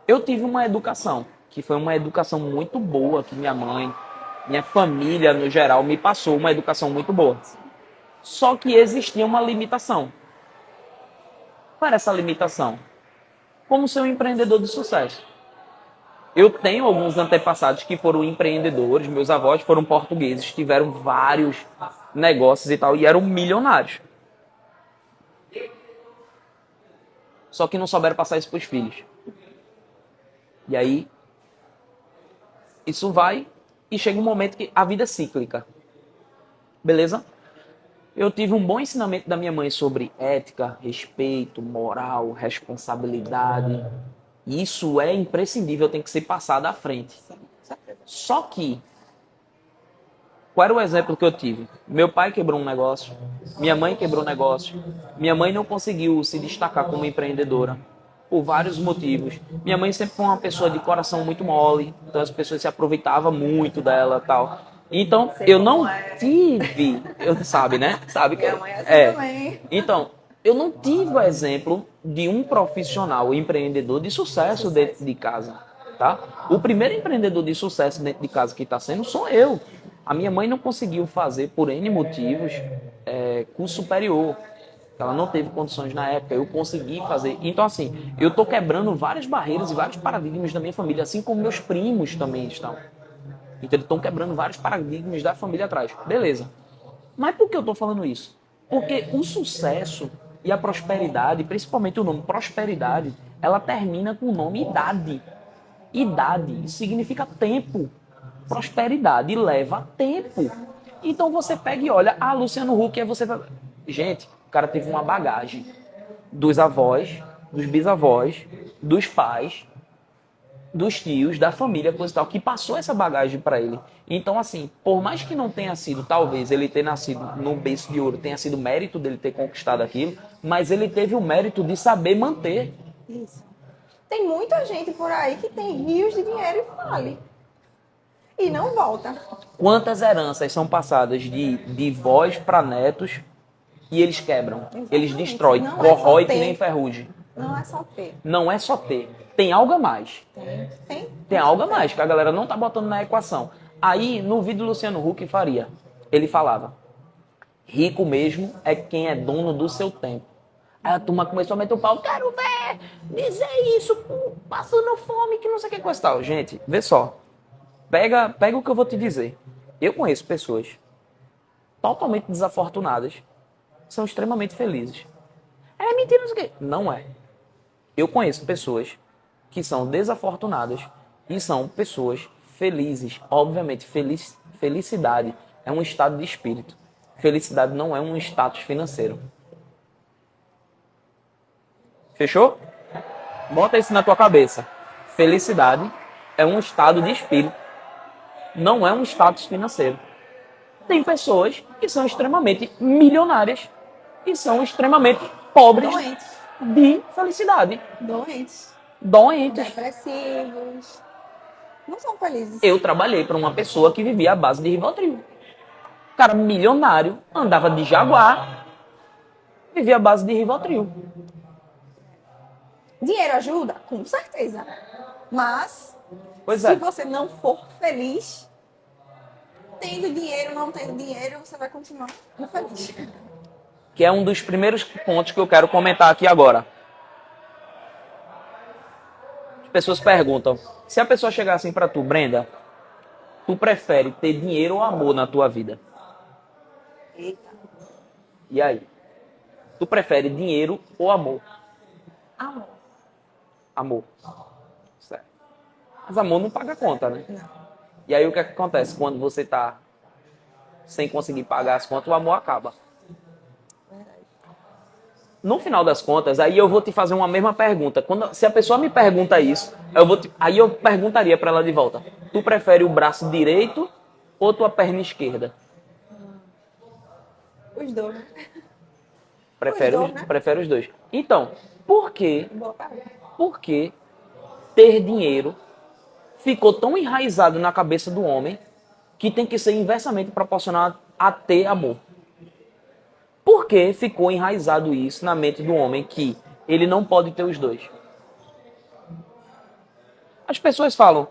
eu tive uma educação, que foi uma educação muito boa, que minha mãe, minha família no geral me passou uma educação muito boa. Só que existia uma limitação. Qual era essa limitação? Como ser um empreendedor de sucesso. Eu tenho alguns antepassados que foram empreendedores, meus avós foram portugueses, tiveram vários negócios e tal, e eram milionários. Só que não souberam passar isso para os filhos. E aí, isso vai e chega um momento que a vida é cíclica. Beleza? Eu tive um bom ensinamento da minha mãe sobre ética, respeito, moral, responsabilidade. Isso é imprescindível, tem que ser passado à frente. Sim, com certeza. Só que, qual era o exemplo que eu tive? Meu pai quebrou um negócio, minha mãe quebrou um negócio, minha mãe não conseguiu se destacar como empreendedora, por vários motivos. Minha mãe sempre foi uma pessoa de coração muito mole, então as pessoas se aproveitavam muito dela e tal. Então, Sei eu como não é. tive, sabe, né? Sabe que Minha mãe é assim é. também. Então, eu não tive o exemplo de um profissional empreendedor de sucesso dentro de casa, tá? O primeiro empreendedor de sucesso dentro de casa que está sendo sou eu. A minha mãe não conseguiu fazer, por N motivos, curso superior. Ela não teve condições na época, eu consegui fazer. Então, assim, eu tô quebrando várias barreiras e vários paradigmas da minha família, assim como meus primos também estão. Então, eles estão quebrando vários paradigmas da família atrás. Beleza. Mas por que eu tô falando isso? Porque o sucesso e a prosperidade, principalmente o nome prosperidade, ela termina com o nome idade. Idade significa tempo. Prosperidade leva tempo. Então você pega e olha, Luciano Huck, é você. Gente, o cara teve uma bagagem dos avós, dos bisavós, dos pais, dos tios, da família, coisa e tal, que passou essa bagagem para ele. Então, assim, por mais que não tenha sido, talvez, ele ter nascido no berço de ouro, tenha sido mérito dele ter conquistado aquilo, mas ele teve o mérito de saber manter. Isso. Tem muita gente por aí que tem rios de dinheiro e fale. E não volta. Quantas heranças são passadas de vós para netos e eles quebram, eles Exatamente. destroem, Não é corrói só que ter. nem ferrugem. Não é só ter. Não é só ter, tem algo a mais. Tem. Tem algo a mais que a galera não tá botando na equação. Aí, no vídeo do Luciano Huck Faria, ele falava: rico mesmo é quem é dono do seu tempo. Aí a turma começou a meter o pau: quero ver dizer isso, passando fome, que não sei o que coisa e tal. Gente, vê só. Pega o que eu vou te dizer. Eu conheço pessoas totalmente desafortunadas, são extremamente felizes. É mentira, não sei o quê. Não é. Eu conheço pessoas que são desafortunadas e são pessoas felizes. Obviamente, felicidade é um estado de espírito. Felicidade não é um status financeiro. Fechou? Bota isso na tua cabeça. Felicidade é um estado de espírito, não é um status financeiro. Tem pessoas que são extremamente milionárias e são extremamente pobres Doentes. de felicidade. Doentes. Doentes. Depressivos. Não são felizes. Eu trabalhei para uma pessoa que vivia à base de Rivotril. O cara milionário, andava de Jaguar, vivia à base de Rivotril. Dinheiro ajuda? Com certeza. Mas, Pois se é. você não for feliz, tendo dinheiro, não tendo dinheiro, você vai continuar infeliz. Que é um dos primeiros pontos que eu quero comentar aqui agora. As pessoas perguntam, se a pessoa chegar assim para tu, Brenda, tu prefere ter dinheiro ou amor na tua vida? Eita. E aí? Tu prefere dinheiro ou amor? Amor. Amor. Certo. Mas amor não paga conta, né? Não. E aí o que é que acontece quando você tá sem conseguir pagar as contas, o amor acaba. Verdade. No final das contas, aí eu vou te fazer uma mesma pergunta. Se a pessoa me pergunta isso, aí eu perguntaria para ela de volta. Tu prefere o braço direito ou tua perna esquerda? Os dois. Prefere os dois. Então, por que Boa pergunta. ter dinheiro ficou tão enraizado na cabeça do homem que tem que ser inversamente proporcional a ter amor? Por que ficou enraizado isso na mente do homem que ele não pode ter os dois? As pessoas falam,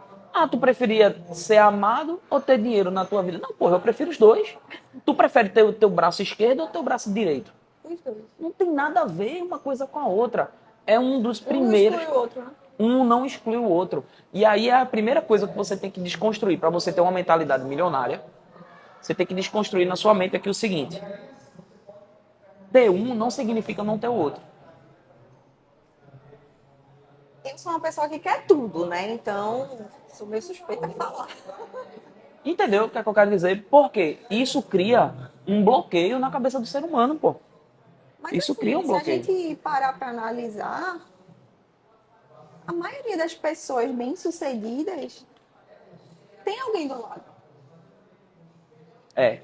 tu preferia ser amado ou ter dinheiro na tua vida? Não, porra, eu prefiro os dois. Tu prefere ter o teu braço esquerdo ou o teu braço direito? Os dois. Não tem nada a ver uma coisa com a outra. É um dos Um primeiros. exclui o outro, né? Um não exclui o outro. E aí é a primeira coisa que você tem que desconstruir para você ter uma mentalidade milionária. Você tem que desconstruir na sua mente aqui o seguinte: ter um não significa não ter o outro. Eu sou uma pessoa que quer tudo, né? Então, sou meio suspeita a falar. Entendeu o que é que eu quero dizer? Porque isso cria um bloqueio na cabeça do ser humano, pô. Mas Isso assim, cria um se a bloqueio. gente parar para analisar, A maioria das pessoas bem-sucedidas tem alguém do lado.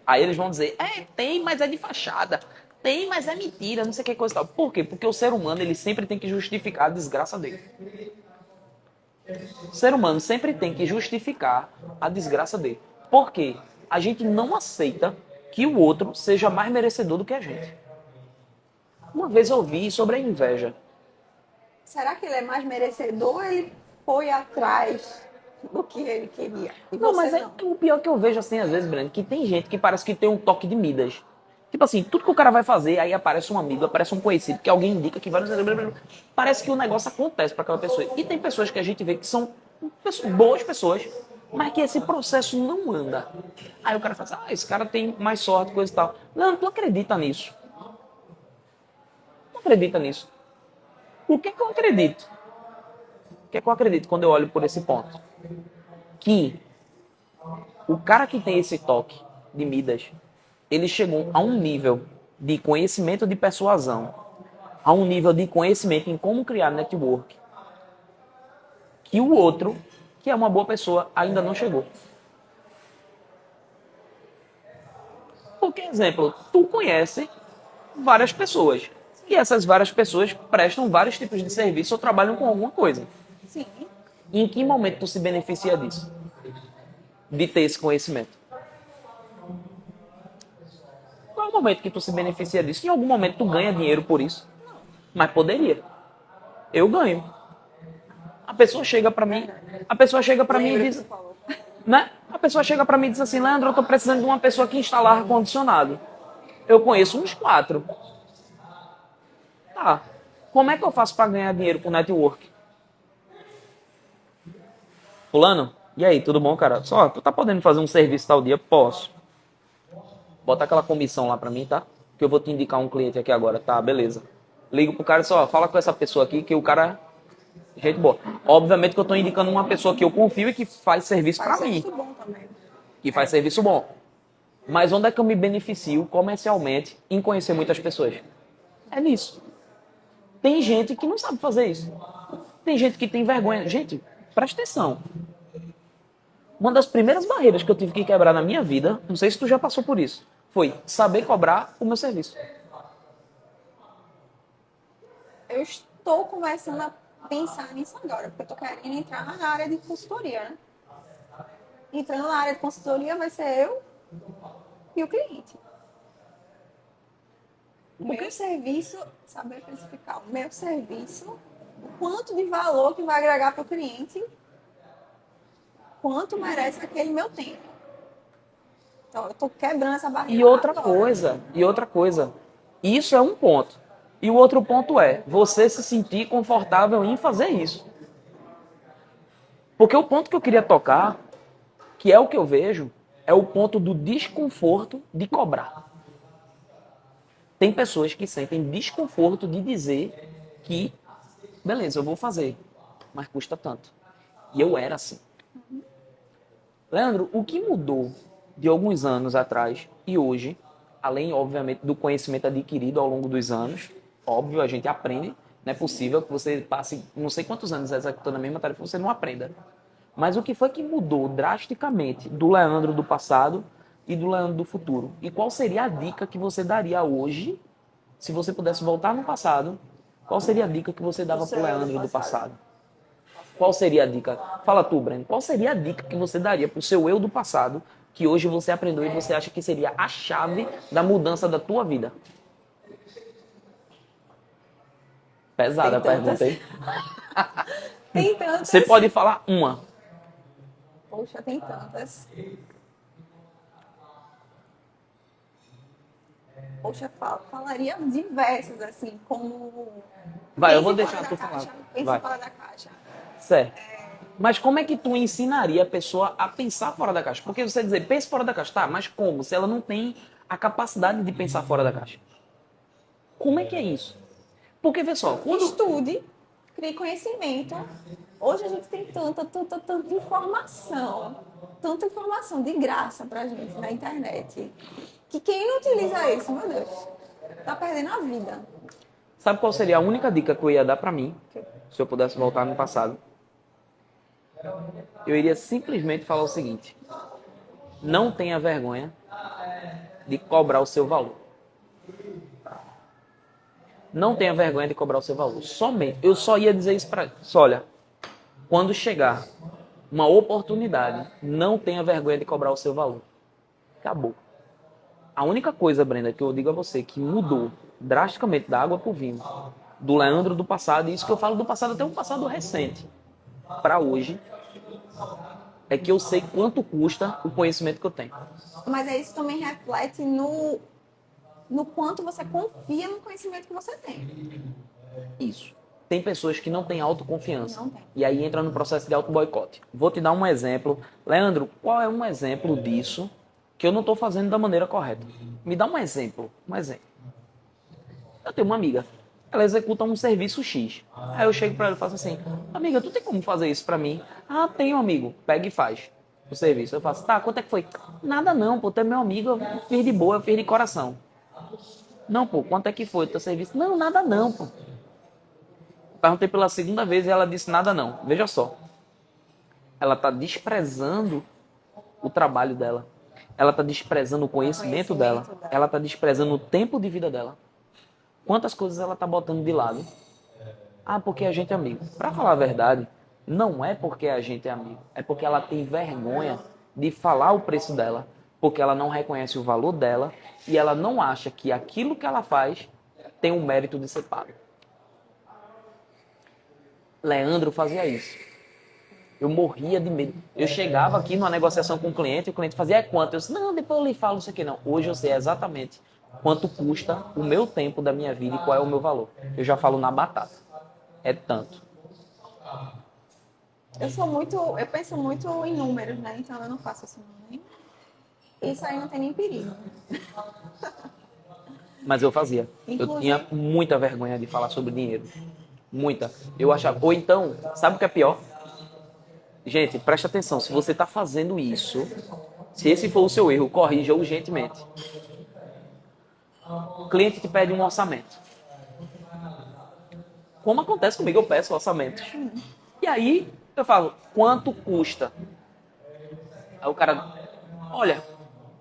Aí eles vão dizer, tem, mas é de fachada. Tem, mas é mentira, não sei o que coisa e tal. Por quê? Porque o ser humano, ele sempre tem que justificar a desgraça dele. O ser humano sempre tem que justificar a desgraça dele. Por quê? A gente não aceita que o outro seja mais merecedor do que a gente. Uma vez eu ouvi sobre a inveja. Será que ele é mais merecedor ou ele foi atrás do que ele queria? E Não, você mas é o pior que eu vejo assim, às vezes, Breno, que tem gente que parece que tem um toque de Midas. Tipo assim, tudo que o cara vai fazer, aí aparece um amigo, aparece um conhecido, que alguém indica que vai... Parece que o negócio acontece para aquela pessoa. E tem pessoas que a gente vê que são boas pessoas, mas que esse processo não anda. Aí o cara fala assim, esse cara tem mais sorte, coisa e tal. Não, tu acredita nisso. Não acredita nisso. O que eu acredito? O que eu acredito quando eu olho por esse ponto? Que o cara que tem esse toque de Midas, ele chegou a um nível de conhecimento de persuasão, a um nível de conhecimento em como criar network, que o outro, que é uma boa pessoa, ainda não chegou. Porque, exemplo, tu conhece várias pessoas. E essas várias pessoas prestam vários tipos de serviço ou trabalham com alguma coisa. Sim. E em que momento tu se beneficia disso? De ter esse conhecimento? Qual é o momento que tu se beneficia disso? Em algum momento tu ganha dinheiro por isso. Mas poderia. Eu ganho. A pessoa chega pra mim, e diz, né? A pessoa chega pra mim e diz assim, Leandro, eu tô precisando de uma pessoa que instalar ar-condicionado. Eu conheço uns 4. Tá. Como é que eu faço pra ganhar dinheiro com network? Fulano, e aí, tudo bom, cara? Só, tu tá podendo fazer um serviço tal dia? Posso. Bota aquela comissão lá pra mim, tá? Que eu vou te indicar um cliente aqui agora. Tá, beleza. Ligo pro cara e só, fala com essa pessoa aqui que o cara... Gente boa. Obviamente que eu tô indicando uma pessoa que eu confio e que faz serviço pra mim. Faz bom também. Que faz serviço bom. Mas onde é que eu me beneficio comercialmente em conhecer muitas pessoas? É nisso. Tem gente que não sabe fazer isso. Tem gente que tem vergonha. Gente, presta atenção. Uma das primeiras barreiras que eu tive que quebrar na minha vida, não sei se tu já passou por isso, foi saber cobrar o meu serviço. Eu estou começando a pensar nisso agora, porque eu estou querendo entrar na área de consultoria, né? Entrando na área de consultoria vai ser eu e o cliente. O meu serviço, saber precificar o meu serviço, o quanto de valor que vai agregar para o cliente, quanto merece aquele meu tempo. Então, eu estou quebrando essa barreira. E outra coisa, isso é um ponto. E o outro ponto é você se sentir confortável em fazer isso. Porque o ponto que eu queria tocar, que é o que eu vejo, é o ponto do desconforto de cobrar. Tem pessoas que sentem desconforto de dizer que, beleza, eu vou fazer, mas custa tanto. E eu era assim. Leandro, o que mudou de alguns anos atrás e hoje, além, obviamente, do conhecimento adquirido ao longo dos anos, óbvio, a gente aprende, não é possível que você passe não sei quantos anos executando a mesma tarefa e você não aprenda. Mas o que foi que mudou drasticamente do Leandro do passado e do Leandro do futuro? E qual seria a dica que você daria hoje, se você pudesse voltar no passado, qual seria a dica que você dava para o Leandro do passado? Qual seria a dica? Fala tu, Breno. Qual seria a dica que você daria para o seu eu do passado, que hoje você aprendeu e você acha que seria a chave da mudança da tua vida? Pesada a pergunta, hein? Tem tantas. Você pode falar uma. Poxa, tem tantas. Poxa, falaria diversas, assim, como... Vai, eu vou Pense deixar fora tu da falar. caixa, pense Vai. fora da caixa. Certo. Mas como é que tu ensinaria a pessoa a pensar fora da caixa? Porque você dizer, pense fora da caixa, tá, mas como? Se ela não tem a capacidade de pensar fora da caixa. Como é que é isso? Porque, vê só, quando... Estude, crie conhecimento. Hoje a gente tem tanta informação de graça pra gente na internet, que quem não utiliza isso, meu Deus, tá perdendo a vida. Sabe qual seria a única dica que eu ia dar pra mim? se eu pudesse voltar no passado, eu iria simplesmente falar o seguinte: não tenha vergonha de cobrar o seu valor. Não tenha vergonha de cobrar o seu valor. Somente. Eu só ia dizer isso para ele. Olha, quando chegar uma oportunidade, não tenha vergonha de cobrar o seu valor. Acabou. A única coisa, Brenda, que eu digo a você que mudou drasticamente da água pro vinho, do Leandro do passado, e isso que eu falo do passado até um passado recente, para hoje, é que eu sei quanto custa o conhecimento que eu tenho. Mas aí isso também reflete no quanto você confia no conhecimento que você tem. Isso. Tem pessoas que não têm autoconfiança. Não tem. E aí entra no processo de auto-boicote. Vou te dar um exemplo. Leandro, qual é um exemplo disso que eu não estou fazendo da maneira correta? Me dá um exemplo. Um exemplo. Eu tenho uma amiga. Ela executa um serviço X. Aí eu chego para ela e faço assim: amiga, tu tem como fazer isso para mim? Ah, tenho, amigo. Pega e faz o serviço. Eu faço: tá, quanto é que foi? Nada não, pô. Tu é meu amigo, eu fiz de boa, eu fiz de coração. Não, pô, quanto é que foi o teu serviço? Não, nada não, pô. Perguntei pela segunda vez e ela disse nada não. Veja só. Ela está desprezando o trabalho dela. Ela está desprezando o conhecimento dela. Ela está desprezando o tempo de vida dela. Quantas coisas ela está botando de lado? Ah, porque a gente é amigo. Para falar a verdade, não é porque a gente é amigo. É porque ela tem vergonha de falar o preço dela. Porque ela não reconhece o valor dela e ela não acha que aquilo que ela faz tem o mérito de ser pago. Leandro fazia isso. Eu morria de medo. Eu chegava aqui numa negociação com o cliente fazia: é quanto? Eu disse: não, depois eu lhe falo isso aqui não. Hoje eu sei exatamente quanto custa o meu tempo da minha vida e qual é o meu valor. Eu já falo na batata. É tanto. Eu penso muito em números, né? Então eu não faço assim, nem. Isso aí não tem nem perigo. Mas eu fazia. Eu tinha muita vergonha de falar sobre dinheiro. Muita. Eu achava. Ou então, sabe o que é pior? Gente, presta atenção. Se você está fazendo isso, se esse for o seu erro, corrija urgentemente. O cliente te pede um orçamento. Como acontece comigo, eu peço orçamentos. E aí, eu falo: quanto custa? Aí o cara: olha,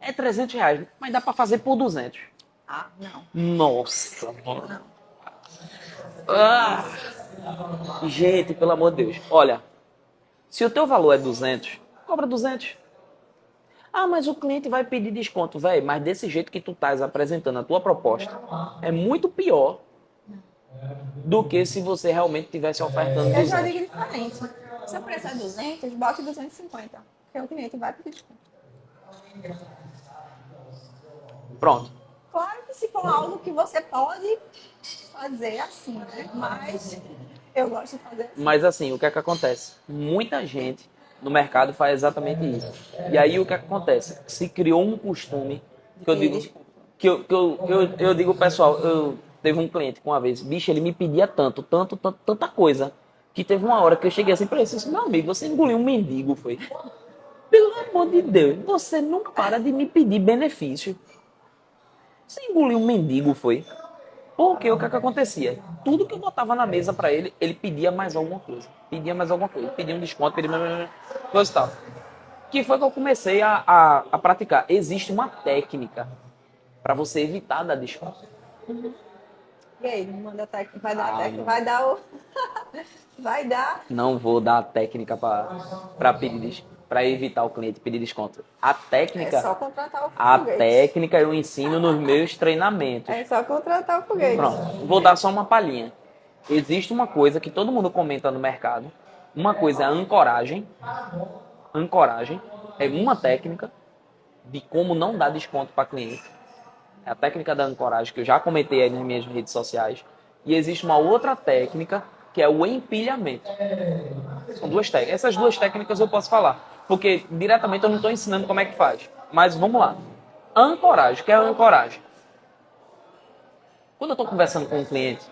é R$300, mas dá para fazer por 200. Ah, não. Nossa, mano. Ah. Gente, pelo amor de Deus. Olha, se o teu valor é 200, cobra 200. Ah, mas o cliente vai pedir desconto, velho. Mas desse jeito que tu estás apresentando a tua proposta, é muito pior do que se você realmente estivesse ofertando 200. Eu já digo diferente. Se o preço é 200, bote 250. Porque o cliente vai pedir desconto. Pronto. Claro que se for algo que você pode fazer assim, né? Mas eu gosto de fazer assim. Mas assim, o que é que acontece? Muita gente no mercado faz exatamente isso. E aí o que é que acontece? Se criou um costume que eu digo, pessoal, eu teve um cliente que uma vez, bicho, ele me pedia tanta coisa, que teve uma hora que eu cheguei assim pra ele: meu amigo, você engoliu um mendigo, foi? Pelo amor de Deus, você não para de me pedir benefício. Você engoliu um mendigo, foi? Porque o que é que acontecia? Tudo que eu botava na mesa pra ele, ele pedia mais alguma coisa. Pedia mais alguma coisa. Pedia um desconto, pedia mais coisa e tal. Que foi que eu comecei a praticar. Existe uma técnica para você evitar dar desconto. E aí, manda a técnica, vai dar a técnica, vai dar o. Vai dar. Não vou dar a técnica para pedir desconto, para evitar o cliente pedir desconto. A técnica. É só contratar o A foguete. técnica eu ensino nos meus treinamentos. É só contratar o foguete. Pronto, vou dar só uma palhinha. Existe uma coisa que todo mundo comenta no mercado. Uma coisa é a ancoragem. Ancoragem é uma técnica de como não dar desconto para cliente. É a técnica da ancoragem que eu já comentei aí nas minhas redes sociais. E existe uma outra técnica que é o empilhamento. São duas técnicas. Essas duas técnicas eu posso falar, porque diretamente eu não estou ensinando como é que faz. Mas vamos lá. Ancoragem, o que é a ancoragem? Quando eu estou conversando com um cliente,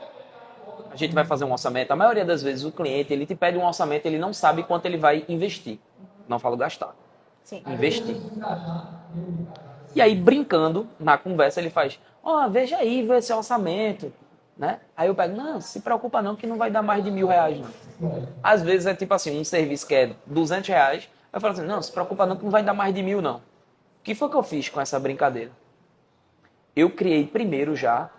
a gente vai fazer um orçamento. A maioria das vezes o cliente, ele te pede um orçamento, ele não sabe quanto ele vai investir. Não falo gastar. Sim. Investir. E aí, brincando na conversa, ele faz: veja aí, vê esse orçamento. né? Aí eu pego, não, se preocupa não que não vai dar mais de R$ 1.000, não. Às vezes é tipo assim, um serviço que é R$ 200, eu falo assim, não, se preocupa não que não vai dar mais de 1.000, não. O que foi que eu fiz com essa brincadeira? Eu criei primeiro já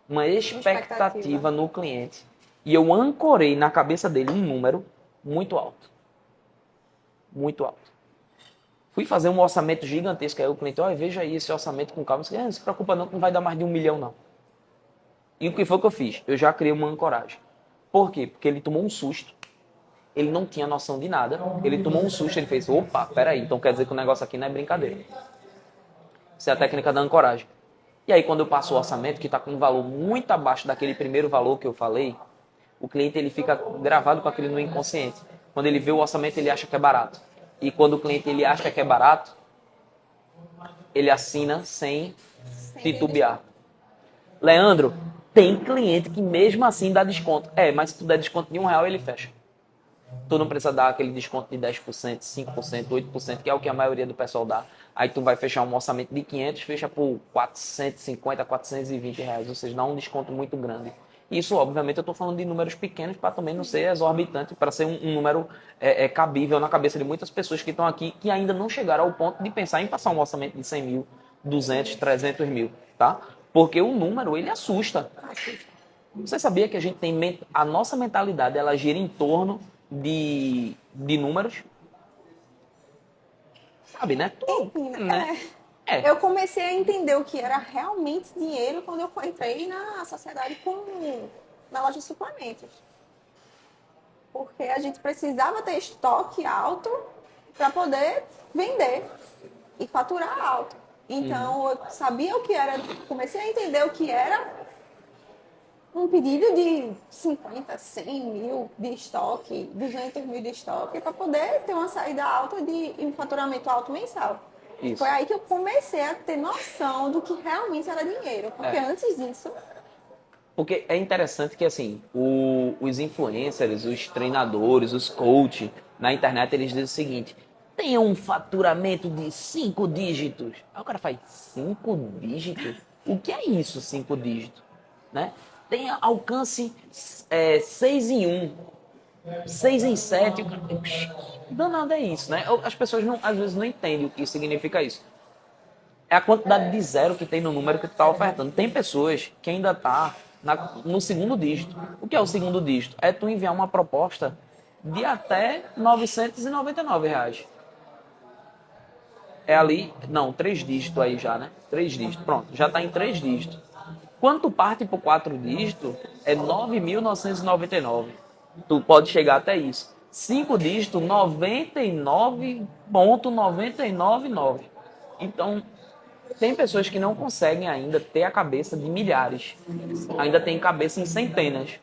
uma expectativa no cliente e eu ancorei na cabeça dele um número muito alto. Muito alto. Fui fazer um orçamento gigantesco, aí o cliente, olha, veja aí esse orçamento com calma. Não se preocupa não que não vai dar mais de 1 milhão, não. E o que foi que eu fiz? Eu já criei uma ancoragem. Por quê? Porque ele tomou um susto. Ele não tinha noção de nada. Ele tomou um susto, ele fez, opa, peraí, então quer dizer que o negócio aqui não é brincadeira. Isso é a técnica da ancoragem. E aí, quando eu passo o orçamento, que está com um valor muito abaixo daquele primeiro valor que eu falei, o cliente ele fica gravado com aquilo no inconsciente. Quando ele vê o orçamento, ele acha que é barato. E quando o cliente ele acha que é barato, ele assina sem titubear. Leandro, tem cliente que mesmo assim dá desconto. Mas se tu der desconto de R$ 1, ele fecha. Tu não precisa dar aquele desconto de 10%, 5%, 8%, que é o que a maioria do pessoal dá. Aí tu vai fechar um orçamento de 500, fecha por 450, R$ 420, ou seja, dá um desconto muito grande. Isso, obviamente, eu estou falando de números pequenos para também não ser exorbitante, para ser um número cabível na cabeça de muitas pessoas que estão aqui que ainda não chegaram ao ponto de pensar em passar um orçamento de 100 mil, 200, 300 mil, tá? Porque o número, ele assusta. Você sabia que a gente tem a nossa mentalidade, ela gira em torno de números? Sabe, né? Né? Eu comecei a entender o que era realmente dinheiro quando eu entrei na sociedade na loja de suplementos. Porque a gente precisava ter estoque alto para poder vender e faturar alto. Então, eu sabia o que era, comecei a entender o que era um pedido de 50, 100 mil de estoque, 200 mil de estoque, para poder ter uma saída alta e um faturamento alto mensal. Isso. Foi aí que eu comecei a ter noção do que realmente era dinheiro. Porque antes disso... Porque é interessante que, assim, os influencers, os treinadores, os coaches, na internet, eles dizem o seguinte, tenha um faturamento de 5 dígitos. Aí o cara faz, 5 dígitos? O que é isso, 5 dígitos? Né? Tenha alcance 6 em 1, 6 em 7. Danado é isso, né? As pessoas às vezes não entendem o que significa isso. É a quantidade de zero que tem no número que tu está ofertando. Tem pessoas que ainda tá no segundo dígito. O que é o segundo dígito? É tu enviar uma proposta de até R$ 999. É ali, não, 3 dígitos aí já, né? 3 dígitos, pronto, já está em 3 dígitos. Quando tu parte por 4 dígitos, é 9.999. Tu pode chegar até isso. 5 dígitos, 99,999. Então, tem pessoas que não conseguem ainda ter a cabeça de milhares. Ainda tem cabeça em centenas.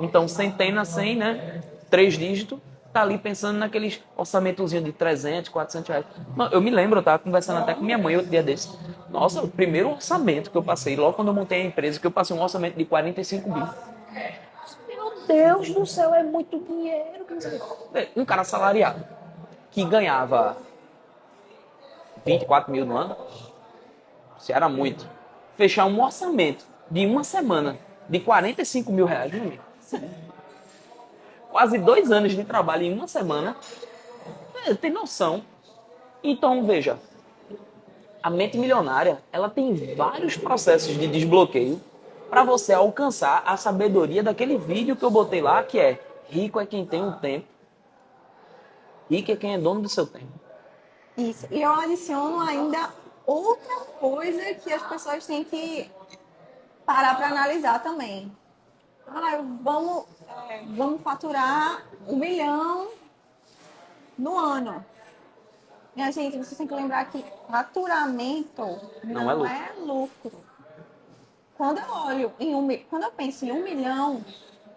Então, centena, 100, né? 3 dígitos, tá ali pensando naqueles orçamentozinhos de 300, R$ 400. Eu me lembro, eu tava conversando até com minha mãe outro dia desse. Nossa, o primeiro orçamento que eu passei, logo quando eu montei a empresa, que eu passei um orçamento de 45 mil. Meu Deus do céu, é muito dinheiro. Um cara assalariado, que ganhava 24 mil no ano, se era muito, fechar um orçamento de uma semana de R$ 45 mil, meu amigo. Quase 2 anos de trabalho em uma semana. Tem noção? Então, veja, a mente milionária, ela tem vários processos de desbloqueio para você alcançar a sabedoria daquele vídeo que eu botei lá, que é rico é quem tem o tempo, rico é quem é dono do seu tempo. Isso. E eu adiciono ainda outra coisa que as pessoas têm que parar para analisar também. Vamos faturar 1 milhão no ano. Minha gente, vocês têm que lembrar que faturamento não é lucro. Quando eu olho quando eu penso em 1 milhão,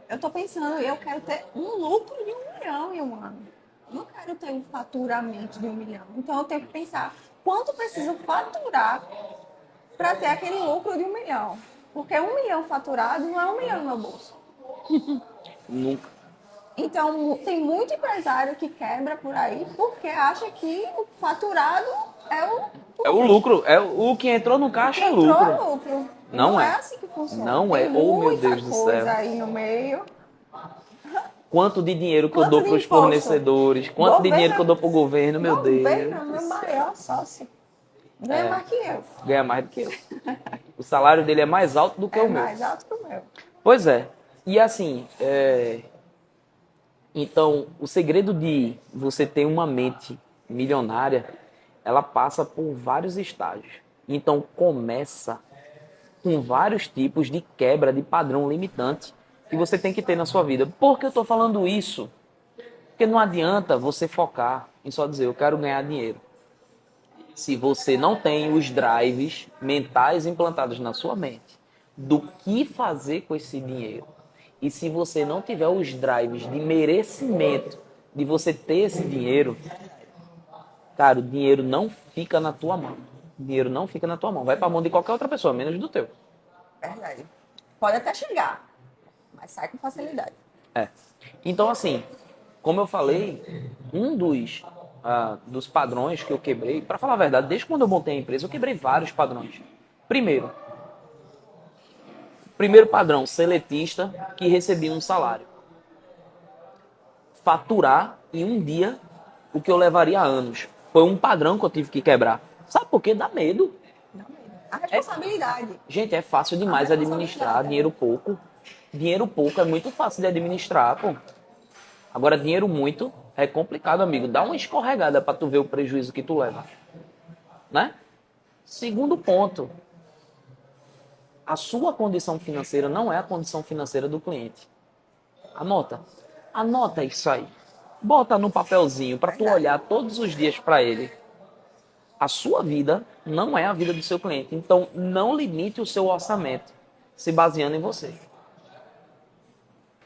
eu estou pensando, eu quero ter um lucro de 1 milhão em um ano. Eu não quero ter um faturamento de 1 milhão. Então eu tenho que pensar quanto eu preciso faturar para ter aquele lucro de 1 milhão. Porque 1 milhão faturado não é 1 milhão no meu bolso. Nunca. Então, tem muito empresário que quebra por aí porque acha que o faturado É o lucro. O que entrou no caixa é entrou lucro. é lucro. Não é. assim que funciona. Não é. Tem Oh, meu muita Deus do coisa céu. aí no meio. Quanto de dinheiro que eu Quanto dou de para os imposto? fornecedores, quanto de dinheiro que eu dou para o governo, meu Governo é Deus. meu maior sócio. Ganha mais que eu. Ganha mais do que eu. O salário dele é mais alto do que É o meu. mais alto que o meu. Pois é. E assim, então, o segredo de você ter uma mente milionária, ela passa por vários estágios. Então, começa com vários tipos de quebra de padrão limitante que você tem que ter na sua vida. Por que eu estou falando isso? Porque não adianta você focar em só dizer eu quero ganhar dinheiro. Se você não tem os drives mentais implantados na sua mente do que fazer com esse dinheiro, e se você não tiver os drives de merecimento de você ter esse dinheiro, cara, o dinheiro não fica na tua mão. O dinheiro não fica na tua mão. Vai para a mão de qualquer outra pessoa, menos do teu. Verdade. Pode até chegar, mas sai com facilidade. Então, assim, como eu falei, um dos padrões que eu quebrei, para falar a verdade, desde quando eu montei a empresa, eu quebrei vários padrões. Primeiro padrão, seletista que recebia um salário. Faturar em um dia o que eu levaria anos. Foi um padrão que eu tive que quebrar. Sabe por quê? Dá medo. A responsabilidade. Gente, é fácil demais administrar dinheiro pouco. Dinheiro pouco é muito fácil de administrar, pô. Agora, dinheiro muito é complicado, amigo. Dá uma escorregada para tu ver o prejuízo que tu leva. Né? Segundo ponto, a sua condição financeira não é a condição financeira do cliente. Anota. Anota isso aí. Bota no papelzinho para tu olhar todos os dias para ele. A sua vida não é a vida do seu cliente. Então, não limite o seu orçamento se baseando em você.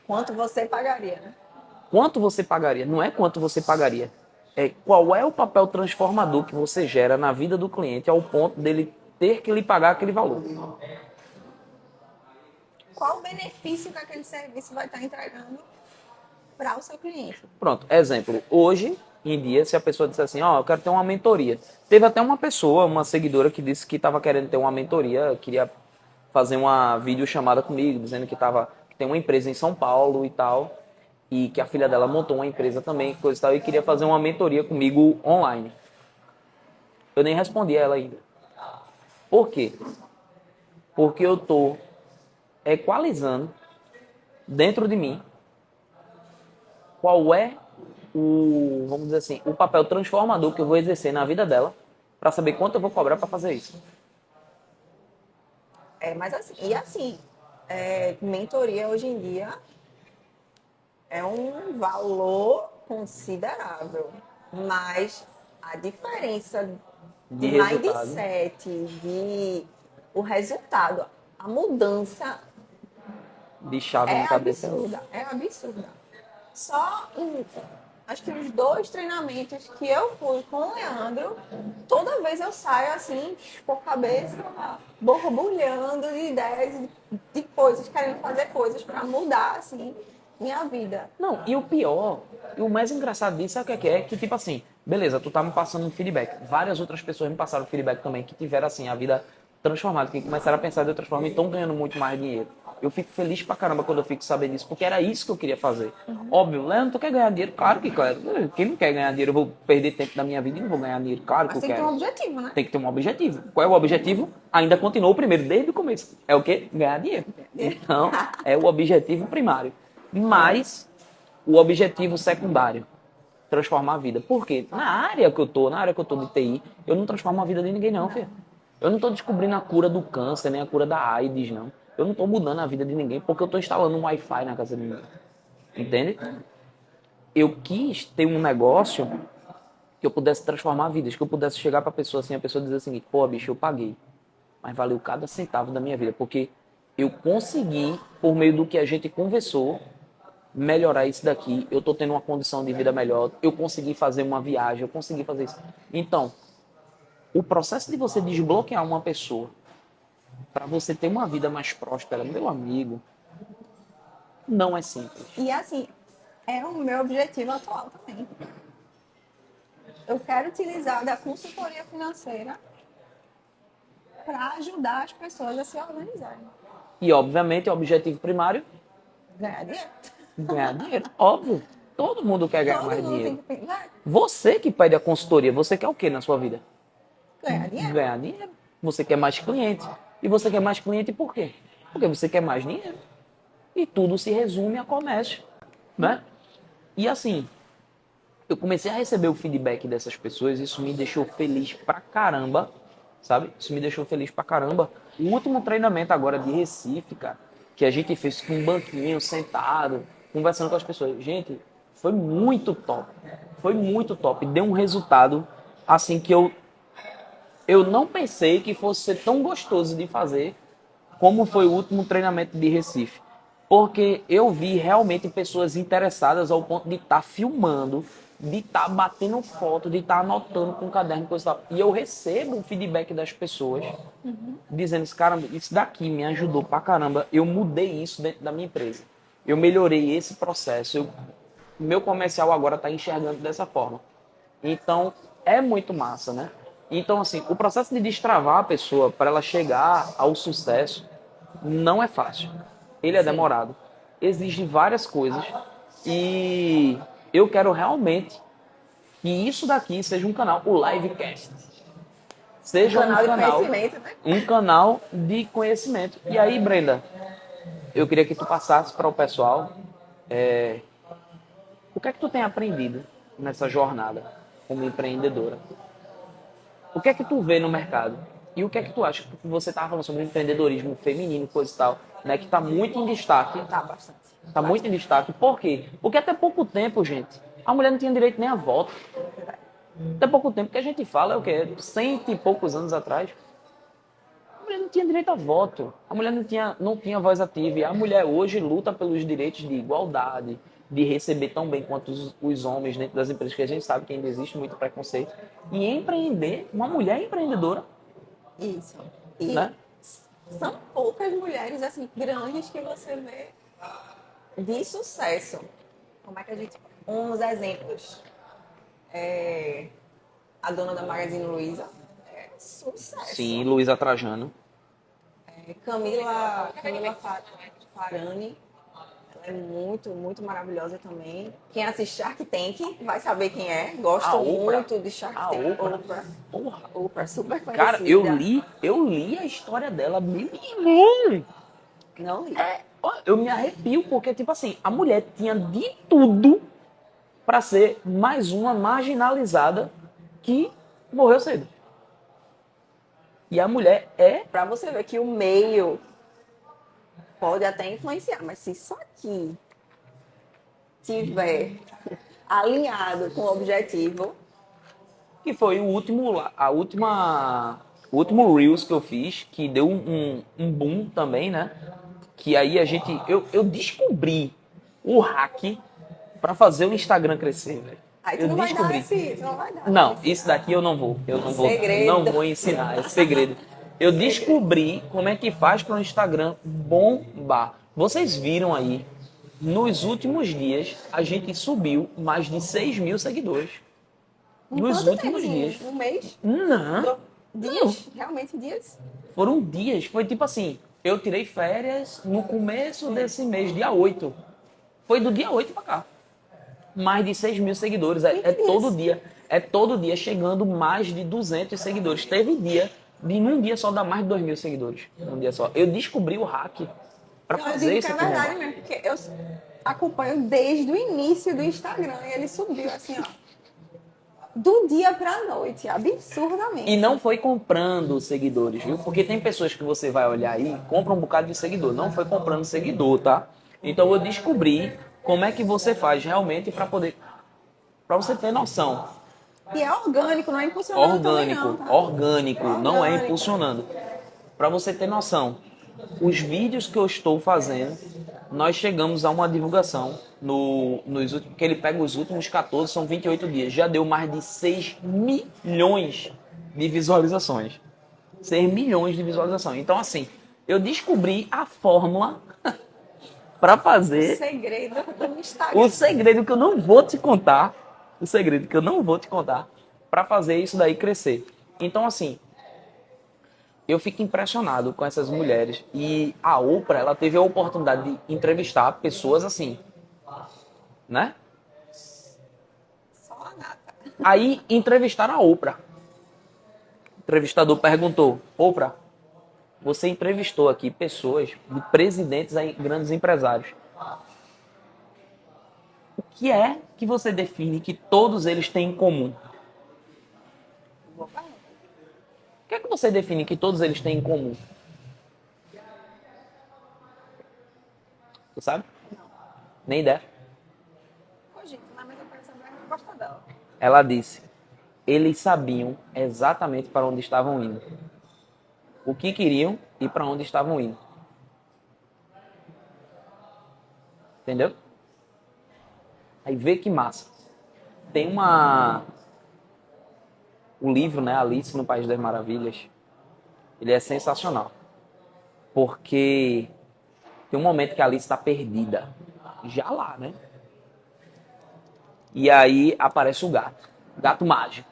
Quanto você pagaria, né? Quanto você pagaria? Não é quanto você pagaria. É qual é o papel transformador que você gera na vida do cliente ao ponto dele ter que lhe pagar aquele valor. Qual o benefício que aquele serviço vai estar entregando para o seu cliente? Pronto, exemplo. Hoje em dia, se a pessoa disser assim, ó, eu quero ter uma mentoria. Teve até uma pessoa, uma seguidora que disse que estava querendo ter uma mentoria, queria fazer uma videochamada comigo, dizendo que tem uma empresa em São Paulo e tal, e que a filha dela montou uma empresa também, coisa e tal, e queria fazer uma mentoria comigo online. Eu nem respondi a ela ainda. Por quê? Porque eu estou equalizando dentro de mim qual é vamos dizer assim, o papel transformador que eu vou exercer na vida dela para saber quanto eu vou cobrar para fazer isso. Mas assim, mentoria hoje em dia é um valor considerável, mas a diferença de mindset, o resultado, a mudança de chave na cabeça. É absurda. Só acho que os 2 treinamentos que eu fui com o Leandro, toda vez eu saio assim, com a cabeça borbulhando de ideias, de coisas, querendo fazer coisas para mudar, assim, minha vida. Não, e o pior, e o mais engraçado disso, sabe o que é? Que tipo assim, beleza, tu tá me passando um feedback. Várias outras pessoas me passaram feedback também, que tiveram assim, a vida transformada, que começaram a pensar de outra forma e estão ganhando muito mais dinheiro. Eu fico feliz pra caramba quando eu fico sabendo disso, porque era isso que eu queria fazer. Óbvio, Leandro, tu quer ganhar dinheiro? Claro que quero. Quem não quer ganhar dinheiro? Eu vou perder tempo da minha vida e não vou ganhar dinheiro. Claro que eu quero. Mas tem que ter um objetivo, né? Tem que ter um objetivo. Qual é o objetivo? Ainda continua o primeiro, desde o começo. É o quê? Ganhar dinheiro. Então, é o objetivo primário. Mas, o objetivo secundário, transformar a vida. Por quê? Na área que eu tô de TI, eu não transformo a vida de ninguém não, filho. Eu não tô descobrindo a cura do câncer, nem a cura da AIDS, não. Eu não tô mudando a vida de ninguém porque eu tô instalando um Wi-Fi na casa de ninguém. Entende? Eu quis ter um negócio que eu pudesse transformar vidas, que eu pudesse chegar pra pessoa assim, a pessoa dizer o seguinte, pô, bicho, eu paguei, mas valeu cada centavo da minha vida, porque eu consegui, por meio do que a gente conversou, melhorar isso daqui, eu tô tendo uma condição de vida melhor, eu consegui fazer uma viagem, eu consegui fazer isso. Então, o processo de você desbloquear uma pessoa para você ter uma vida mais próspera, meu amigo, não é simples. E assim, é o meu objetivo atual também. eu quero utilizar da consultoria financeira para ajudar as pessoas a se organizarem. E, obviamente, o objetivo primário Ganhar dinheiro. é ganhar dinheiro. Óbvio. Todo mundo quer ganhar Todo mais mundo dinheiro. tem que pensar, Você que pede a consultoria, você quer o quê na sua vida? ganhar dinheiro. Ganhar dinheiro. Você quer mais clientes. E você quer mais cliente por quê? Porque você quer mais dinheiro. E tudo se resume a comércio, né? E assim, eu comecei a receber o feedback dessas pessoas, isso me deixou feliz pra caramba, sabe? Isso me deixou feliz pra caramba. O último treinamento agora de Recife, cara, que a gente fez com um banquinho, sentado, conversando com as pessoas. Gente, foi muito top. Foi muito top. Deu um resultado, assim, que eu não pensei que fosse ser tão gostoso de fazer como foi o último treinamento de Recife. Porque eu vi realmente pessoas interessadas ao ponto de estar filmando, de estar batendo foto, de estar anotando com caderno, coisa e tal. E eu recebo um feedback das pessoas dizendo assim, cara, isso daqui me ajudou pra caramba. Eu mudei isso dentro da minha empresa. Eu melhorei esse processo. Meu comercial agora está enxergando dessa forma. Então, é muito massa, né? Então, assim, o processo de destravar a pessoa para ela chegar ao sucesso não é fácil. Ele é demorado. Exige várias coisas. E eu quero realmente que isso daqui seja um canal, o Livecast. Seja Canal de canal, conhecimento, né? um canal de conhecimento. E aí, Brenda, eu queria que tu passasse para o pessoal o que é que tu tem aprendido nessa jornada como empreendedora? O que é que tu vê no mercado? E o que é que tu acha? Porque você estava falando sobre empreendedorismo feminino, coisa e tal, né? Que está muito em destaque. Tá, bastante. Está muito em destaque. Por quê? Porque até pouco tempo, gente, a mulher não tinha direito nem a voto. Até pouco tempo que a gente fala é o quê? 100 e poucos anos atrás. A mulher não tinha direito a voto. A mulher não tinha voz ativa. E a mulher hoje luta pelos direitos de igualdade, de receber tão bem quanto os homens dentro das empresas, que a gente sabe que ainda existe muito preconceito. E empreender, uma mulher empreendedora, Isso. E né? são poucas mulheres, assim, grandes que você vê de sucesso. Como é que a gente... Uns exemplos. A dona da Magazine Luiza é sucesso. Sim, Luísa Trajano. Camila Farani, ela é muito, muito maravilhosa também. Quem assiste Shark Tank vai saber quem é. Gosto A Oprah. muito de Shark A Tank. Oprah. Porra. Oprah, super conhecida. Cara, eu li a história dela, menino. Não li. Eu me arrepio, porque, tipo assim, a mulher tinha de tudo para ser mais uma marginalizada que morreu cedo. E a mulher é... Pra você ver que o meio pode até influenciar, mas se isso aqui tiver alinhado com o objetivo, Que foi o último Reels que eu fiz, que deu um boom também, né? Que aí eu descobri o hack para fazer o Instagram crescer, velho. aí tu Eu não vai dar descobri. tu não vai dar. Não, isso daqui eu não vou. Segredo. Não vou ensinar, é segredo. Eu descobri como é que faz para o Instagram bombar. Vocês viram aí, nos últimos dias, a gente subiu mais de 6 mil seguidores. Nos Quanto últimos tempo, dias. Um mês? Não, Dias? Realmente dias? foram dias. Foi tipo assim, eu tirei férias no começo desse mês, dia 8. Foi do dia 8 pra cá. Mais de 6 mil seguidores. É todo dia. É todo dia chegando mais de 200 seguidores. Teve dia de num dia só dar mais de 2 mil seguidores. Num dia só. Eu descobri o hack pra Eu fazer digo isso que é aqui. verdade mesmo, porque eu acompanho desde o início do Instagram e ele subiu assim, ó. Do dia pra noite, absurdamente. E não foi comprando seguidores, viu? Porque tem pessoas que você vai olhar aí e compra um bocado de seguidor. Não foi comprando seguidor, tá? Então eu descobri como é que você faz realmente para você ter noção. E é orgânico, não é impulsionado também não, tá? Orgânico, não é Orgânico. impulsionando. Para você ter noção, os vídeos que eu estou fazendo, nós chegamos a uma divulgação que ele pega os últimos 14, são 28 dias. Já deu mais de 6 milhões de visualizações. 6 milhões de visualizações. Então, assim, eu descobri a fórmula para fazer Segredo do Instagram. o segredo que eu não vou te contar. O segredo que eu não vou te contar para fazer isso daí crescer. Então, assim, eu fico impressionado com essas mulheres. E a Oprah, ela teve a oportunidade de entrevistar pessoas assim, né? Só a nata. Aí entrevistaram a Oprah. O entrevistador perguntou: Oprah, você entrevistou aqui pessoas de presidentes a grandes empresários. O que é que você define que todos eles têm em comum? Boa pergunta. O que é que você define que todos eles têm em comum? Tu sabe? Nem ideia. Cogito, né? Mas eu quero saber a resposta dela. Ela disse: eles sabiam exatamente para onde estavam indo. O que queriam e para onde estavam indo. Entendeu? Aí vê que massa. Tem o livro, né, Alice no País das Maravilhas. Ele é sensacional. Porque tem um momento que a Alice está perdida. Já lá, né? E aí aparece o gato. Gato mágico.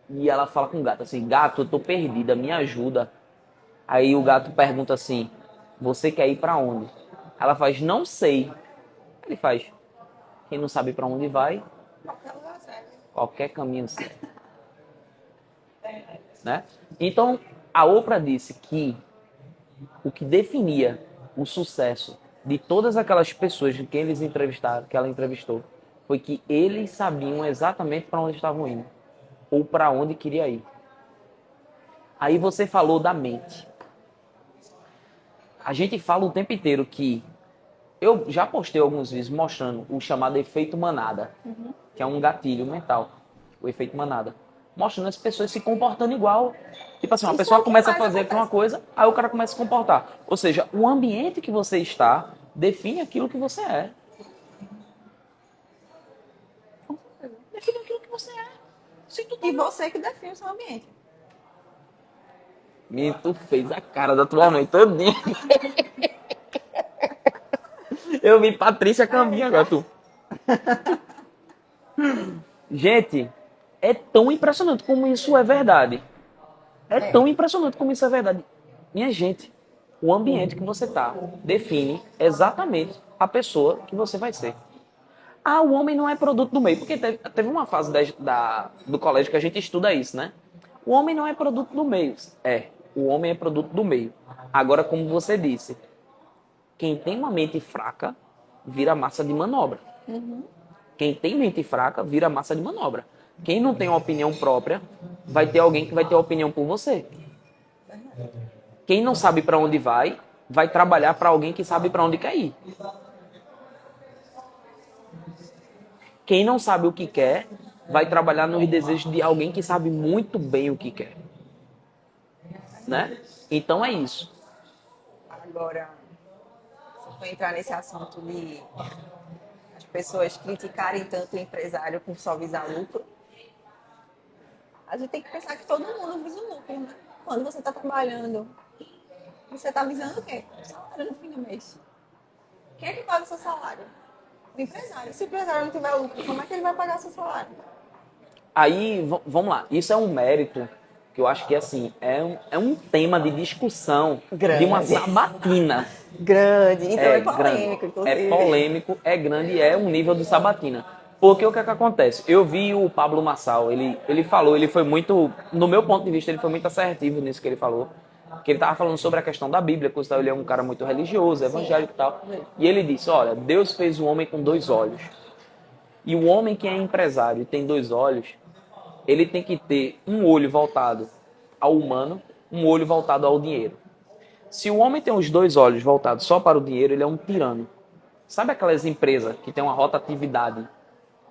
E ela fala com o gato assim: gato, eu tô perdida, me ajuda. Aí o gato pergunta assim: você quer ir pra onde? Ela faz: não sei. Ele faz: quem não sabe pra onde vai, Qualquer lugar serve. qualquer caminho serve. Né? Então, a Oprah disse que o que definia o sucesso de todas aquelas pessoas de quem eles entrevistaram, que ela entrevistou, foi que eles sabiam exatamente para onde estavam indo ou para onde queria ir. Aí você falou da mente. A gente fala o tempo inteiro que eu já postei alguns vídeos mostrando o chamado efeito manada, que é um gatilho mental, o efeito manada, mostrando as pessoas se comportando igual. Tipo assim, uma Isso é pessoa o que começa a mais fazer acontece. uma coisa, aí o cara começa a se comportar. Ou seja, o ambiente que você está define aquilo que você é. Define aquilo que você é. Se tu tá... E você que define o seu ambiente. E tu fez a cara da tua mãe todinha. Eu vi Patrícia Caminha agora, tu. Gente, é tão impressionante como isso é verdade. É tão impressionante como isso é verdade. Minha gente, o ambiente que você tá define exatamente a pessoa que você vai ser. Ah, o homem não é produto do meio. Porque teve uma fase do colégio que a gente estuda isso, né? O homem não é produto do meio. É, o homem é produto do meio. Agora, como você disse, quem tem uma mente fraca vira massa de manobra. Quem tem mente fraca vira massa de manobra. Quem não tem uma opinião própria vai ter alguém que vai ter opinião por você. Quem não sabe para onde vai trabalhar para alguém que sabe para onde quer ir. Quem não sabe o que quer vai trabalhar nos desejos de alguém que sabe muito bem o que quer. Né? Então é isso. Agora, se for entrar nesse assunto de as pessoas criticarem tanto o empresário por só visar lucro, a gente tem que pensar que todo mundo visa o lucro, né? Quando você está trabalhando, você está visando o quê? O salário no fim do mês. Quem é que paga o seu salário? O empresário. Se o empresário não tiver lucro, como é que ele vai pagar seu salário? Aí, vamos lá. Isso é um mérito que eu acho que assim, é um tema de discussão de uma Grande. sabatina. Grande. Então é polêmico, Grande. inclusive. É polêmico, é grande, é um nível de sabatina. Porque o que é que acontece? Eu vi o Pablo Marçal, ele falou, ele foi muito, no meu ponto de vista, ele foi muito assertivo nisso que ele falou. Que ele estava falando sobre a questão da Bíblia, que ele é um cara muito religioso, evangélico e tal. E ele disse, olha, Deus fez o homem com dois olhos. E o homem que é empresário e tem dois olhos, ele tem que ter um olho voltado ao humano, um olho voltado ao dinheiro. Se o homem tem os dois olhos voltados só para o dinheiro, ele é um tirano. Sabe aquelas empresas que tem uma rotatividade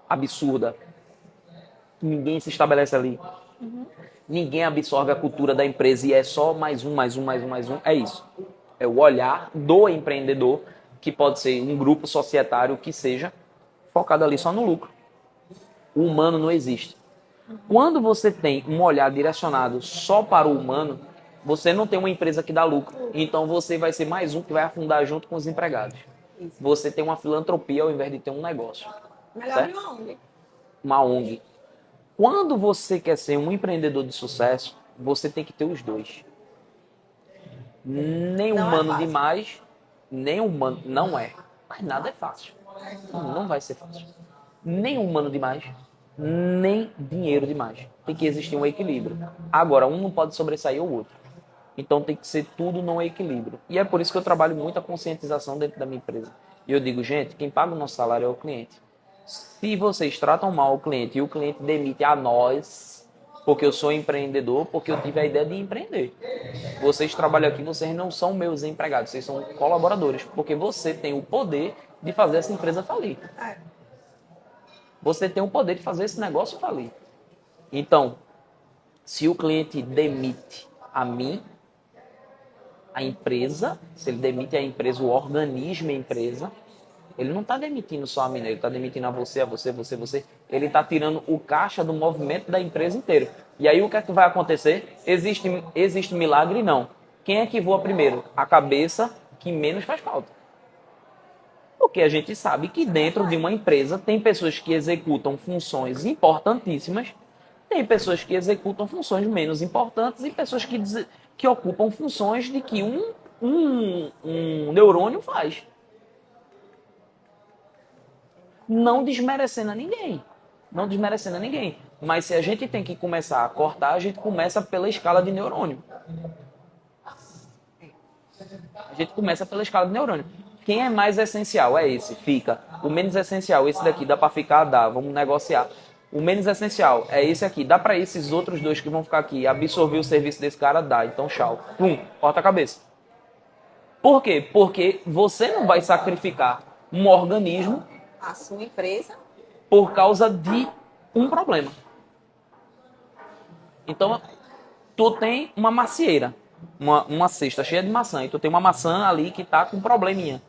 absurda? Ninguém se estabelece ali. Ninguém absorve a cultura da empresa e é só mais um, mais um, mais um, mais um. É isso. É o olhar do empreendedor, que pode ser um grupo societário que seja, focado ali só no lucro. O humano não existe. Quando você tem um olhar direcionado só para o humano, você não tem uma empresa que dá lucro. Então você vai ser mais um que vai afundar junto com os empregados. Você tem uma filantropia ao invés de ter um negócio. Melhor Certo? de uma ONG. Uma ONG. Quando você quer ser um empreendedor de sucesso, você tem que ter os dois. Nem Não é humano fácil. demais, nem humano. Não é. Mas nada é fácil. Não vai ser fácil. Nem humano demais, nem dinheiro demais. Tem que existir um equilíbrio. Agora, um não pode sobressair o outro. Então tem que ser tudo num equilíbrio. E é por isso que eu trabalho muito a conscientização dentro da minha empresa. E eu digo, gente, quem paga o nosso salário é o cliente. Se vocês tratam mal o cliente e o cliente demite a nós, porque eu sou empreendedor, porque eu tive a ideia de empreender. Vocês trabalham aqui, vocês não são meus empregados, vocês são colaboradores, porque você tem o poder de fazer essa empresa falir. É. Você tem o poder de fazer esse negócio falir. Então, se o cliente demite a mim, a empresa, se ele demite a empresa, o organismo, a empresa, ele não está demitindo só a mim, ele está demitindo a você, você. Ele está tirando o caixa do movimento da empresa inteira. E aí o que é que vai acontecer? Existe milagre? Não. Quem é que voa primeiro? A cabeça que menos faz falta. Porque a gente sabe que dentro de uma empresa tem pessoas que executam funções importantíssimas, tem pessoas que executam funções menos importantes e pessoas que ocupam funções de que um neurônio faz. Não desmerecendo a ninguém. Não desmerecendo a ninguém. Mas se a gente tem que começar a cortar, a gente começa pela escala de neurônio. A gente começa pela escala de neurônio. Quem é mais essencial? É esse, fica. O menos essencial, esse daqui, dá pra ficar, dá, vamos negociar. O menos essencial é esse aqui, dá pra esses outros dois que vão ficar aqui absorver o serviço desse cara, dá, então tchau. Pum, corta a cabeça. Por quê? Porque você não vai sacrificar um organismo A sua empresa. por causa de um problema. Então, tu tem uma macieira, uma cesta cheia de maçã, e tu tem uma maçã ali que tá com probleminha.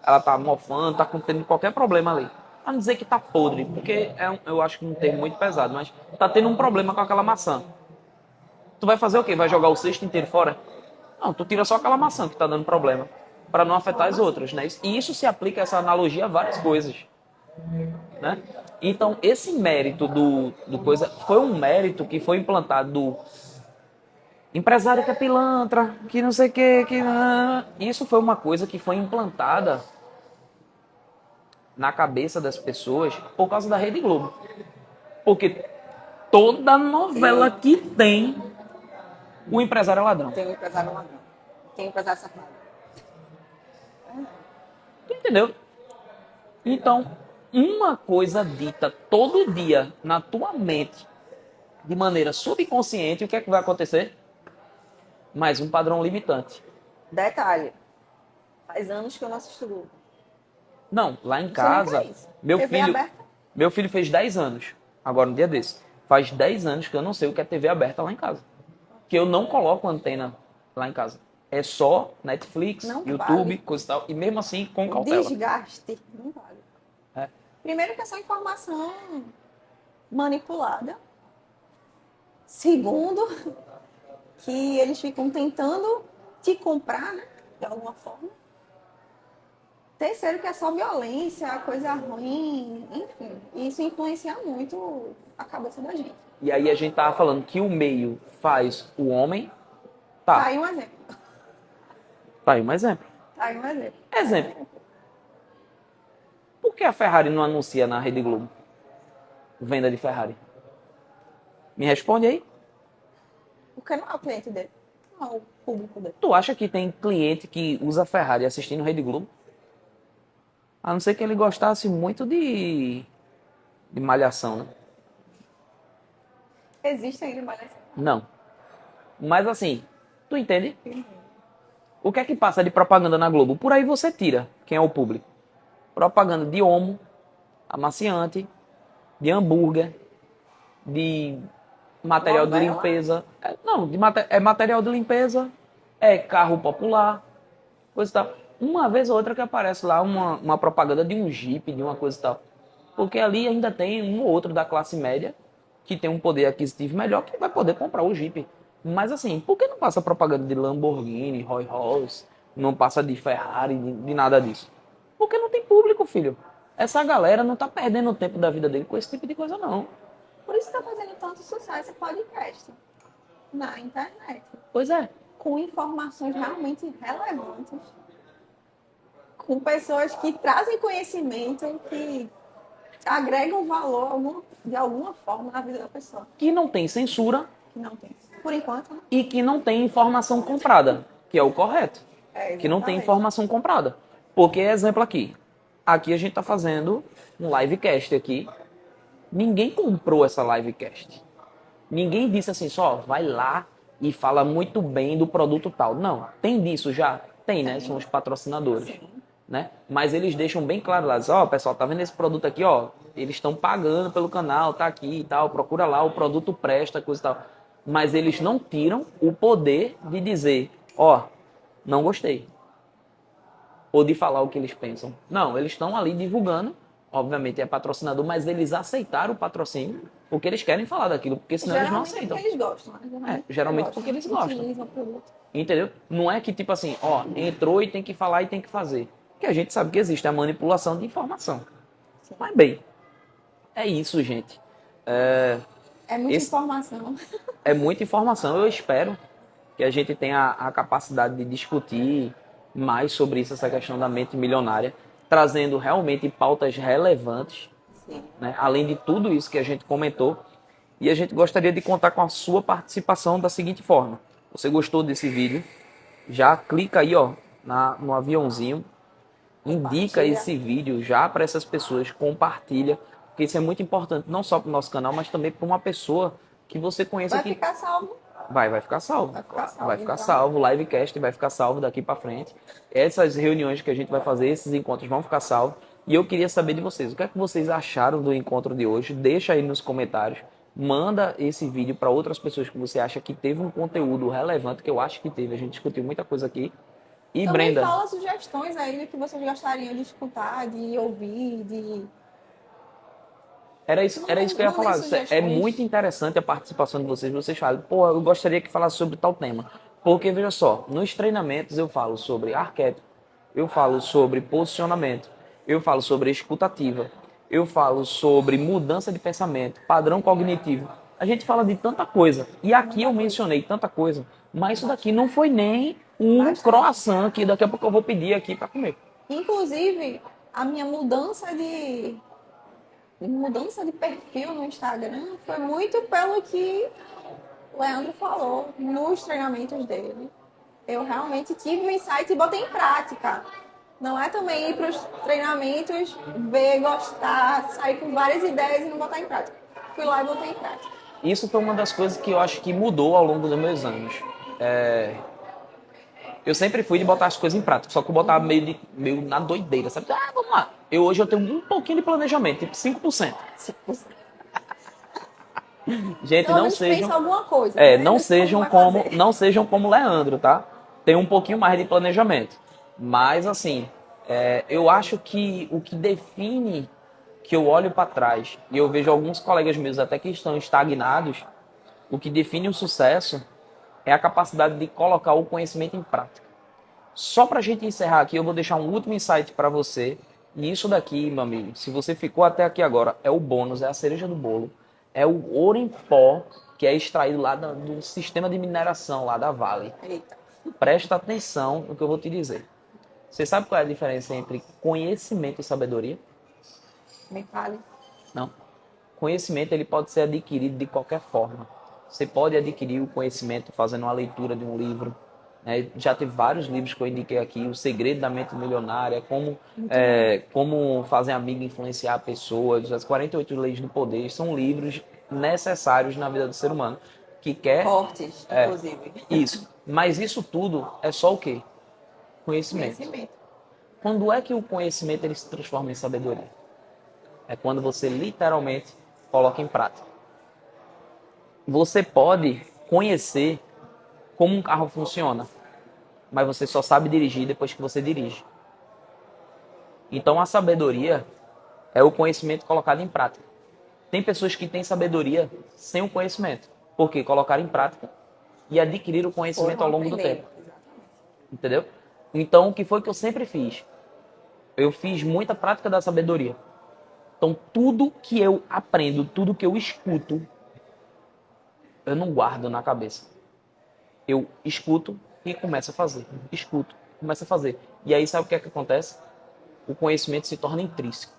Ela tá mofando, tá tendo qualquer problema ali. Pra não dizer que tá podre, porque eu acho que um termo muito pesado, mas tá tendo um problema com aquela maçã. Tu vai fazer o quê? Vai jogar o cesto inteiro fora? Não, tu tira só aquela maçã que tá dando problema, para não afetar as outras, né? E isso se aplica, essa analogia, a várias coisas, né? Então, esse mérito do coisa foi um mérito que foi implantado do empresário que é pilantra, que não sei o que... Isso foi uma coisa que foi implantada na cabeça das pessoas por causa da Rede Globo. Porque toda novela que tem, o empresário é ladrão. Tem um empresário ladrão. Tem um empresário safado. Tu entendeu? Então, uma coisa dita todo dia na tua mente, de maneira subconsciente, o que é que vai acontecer? Mais um padrão limitante. Detalhe. Faz anos que eu não assisto Globo. Não, lá em Você casa, nem quer isso. meu TV filho, aberta? meu filho fez 10 anos, agora no dia desse. Faz 10 anos que eu não sei o que é TV aberta lá em casa. Que eu não coloco antena lá em casa. É só Netflix, Não YouTube, vale. coisa e tal. E mesmo assim, com O cautela. desgaste. Não vale. É. Primeiro que é só informação manipulada. Segundo, que eles ficam tentando te comprar, né? De alguma forma. Terceiro, que é só violência, coisa ruim, enfim. Isso influencia muito a cabeça da gente. E aí a gente tava falando que o meio faz o homem. Tá Tá, aí um exemplo. tá aí um exemplo. Tá aí um exemplo. Exemplo. Por que a Ferrari não anuncia na Rede Globo venda de Ferrari? Me responde aí. Porque não é o cliente dele. Não é o público dele. Tu acha que tem cliente que usa Ferrari assistindo Rede Globo? A não ser que ele gostasse muito de malhação, né? Existe ainda mais. Não. Mas assim, tu entende? O que é que passa de propaganda na Globo? Por aí você tira quem é o público. Propaganda de homo, amaciante, de hambúrguer, de material de Novela? limpeza. Não, é material de limpeza, é carro popular, coisa e tal. Uma vez ou outra que aparece lá uma propaganda de um Jeep, de uma coisa e tal. Porque ali ainda tem um ou outro da classe média que tem um poder aquisitivo melhor que vai poder comprar o Jeep. Mas assim, por que não passa propaganda de Lamborghini, Rolls Royce, não passa de Ferrari, de nada disso? Porque não tem público, filho. Essa galera não tá perdendo o tempo da vida dele com esse tipo de coisa, não. Por isso está fazendo tanto sucesso o podcast na internet. Pois é. Com informações realmente relevantes. Com pessoas que trazem conhecimento, que agregam valor de alguma forma na vida da pessoa. Que não tem censura. Que não tem. Por enquanto, né? E que não tem informação comprada, que é o correto. Que não tem Exatamente. informação comprada. Porque, exemplo aqui. Aqui a gente está fazendo um livecast aqui. Ninguém comprou essa livecast. Ninguém disse assim, só vai lá e fala muito bem do produto tal. Não, tem disso já? Tem, né? São os patrocinadores. Sim. Né? Mas eles deixam bem claro lá, ó, pessoal, tá vendo esse produto aqui, ó? Eles estão pagando pelo canal, tá aqui e tal, procura lá, o produto presta, coisa e tal. Mas eles não tiram o poder de dizer, ó, não gostei. Ou de falar o que eles pensam. Não, eles estão ali divulgando, obviamente é patrocinador, mas eles aceitaram o patrocínio porque eles querem falar daquilo, porque senão eles não aceitam. Porque eles gostam, né? Geralmente porque eles gostam. Utilizam o produto. Entendeu? Não é que tipo assim, ó, entrou e tem que falar e tem que fazer. Porque a gente sabe que existe a manipulação de informação. Sim. Mas bem, é isso, gente. É muita informação. É muita informação. Eu espero que a gente tenha a capacidade de discutir mais sobre isso, essa questão da mente milionária, trazendo realmente pautas relevantes, Sim. né? Além de tudo isso que a gente comentou. E a gente gostaria de contar com a sua participação da seguinte forma. Você gostou desse vídeo? Já clica aí, ó, no aviãozinho. Indica esse vídeo já para essas pessoas, compartilha, porque isso é muito importante, não só para o nosso canal, mas também para uma pessoa que você conheça. Vai que ficar salvo. vai ficar salvo. Vai ficar salvo, Vai ficar então. salvo, o livecast vai ficar salvo daqui para frente. Essas reuniões que a gente vai fazer, esses encontros vão ficar salvos. E eu queria saber de vocês, o que é que vocês acharam do encontro de hoje? Deixa aí nos comentários. Manda esse vídeo para outras pessoas que você acha que teve um conteúdo relevante, que eu acho que teve. A gente discutiu muita coisa aqui. E Também Brenda, fala sugestões aí do que vocês gostariam de escutar, de ouvir, de... era isso que eu ia Mandem falar. É sugestões. muito interessante a participação de vocês. Vocês falam, pô, eu gostaria que falasse sobre tal tema. Porque, veja só, nos treinamentos eu falo sobre arquétipo, eu falo sobre posicionamento, eu falo sobre escutativa, eu falo sobre mudança de pensamento, padrão cognitivo. A gente fala de tanta coisa. E aqui eu mencionei tanta coisa. Mas isso daqui não foi nem um croissant que daqui a pouco eu vou pedir aqui para comer. Inclusive, a minha mudança de perfil no Instagram foi muito pelo que o Leandro falou nos treinamentos dele. Eu realmente tive um insight e botei em prática. Não é também ir para os treinamentos, ver, gostar, sair com várias ideias e não botar em prática. Fui lá e botei em prática. Isso foi uma das coisas que eu acho que mudou ao longo dos meus anos. Eu sempre fui de botar as coisas em prática, só que eu botava meio na doideira, sabe? Ah, vamos lá. Hoje eu tenho um pouquinho de planejamento, tipo 5%. Gente, Pelo não menos pensa sejam, alguma coisa. Né? não Mas sejam vai fazer. não sejam como o Leandro, tá? Tem um pouquinho mais de planejamento. Mas assim, eu acho que o que define, que eu olho para trás e eu vejo alguns colegas meus até que estão estagnados, o que define o sucesso é a capacidade de colocar o conhecimento em prática. Só para a gente encerrar aqui, eu vou deixar um último insight para você. E isso daqui, meu amigo, se você ficou até aqui agora, é o bônus, é a cereja do bolo. É o ouro em pó que é extraído lá do sistema de mineração lá da Vale. Eita. Presta atenção no que eu vou te dizer. Você sabe qual é a diferença entre conhecimento e sabedoria? Me fale. Não. Conhecimento ele pode ser adquirido de qualquer forma. Você pode adquirir o conhecimento fazendo uma leitura de um livro. Né? Já teve vários livros que eu indiquei aqui. O Segredo da Mente Milionária, como fazer amigo influenciar pessoas, as 48 Leis do Poder. São livros necessários na vida do ser humano. Que quer... Fortes, inclusive. Isso. Mas isso tudo é só o quê? Conhecimento. Quando é que o conhecimento ele se transforma em sabedoria? É quando você literalmente coloca em prática. Você pode conhecer como um carro funciona, mas você só sabe dirigir depois que você dirige. Então a sabedoria é o conhecimento colocado em prática. Tem pessoas que têm sabedoria sem o conhecimento, porque colocaram em prática e adquiriram o conhecimento ao longo do tempo. Entendeu? Então o que foi que eu sempre fiz? Eu fiz muita prática da sabedoria. Então, tudo que eu aprendo, tudo que eu escuto, eu não guardo na cabeça. Eu escuto e começo a fazer. Escuto, começo a fazer. E aí, sabe o que é que acontece? O conhecimento se torna intrínseco.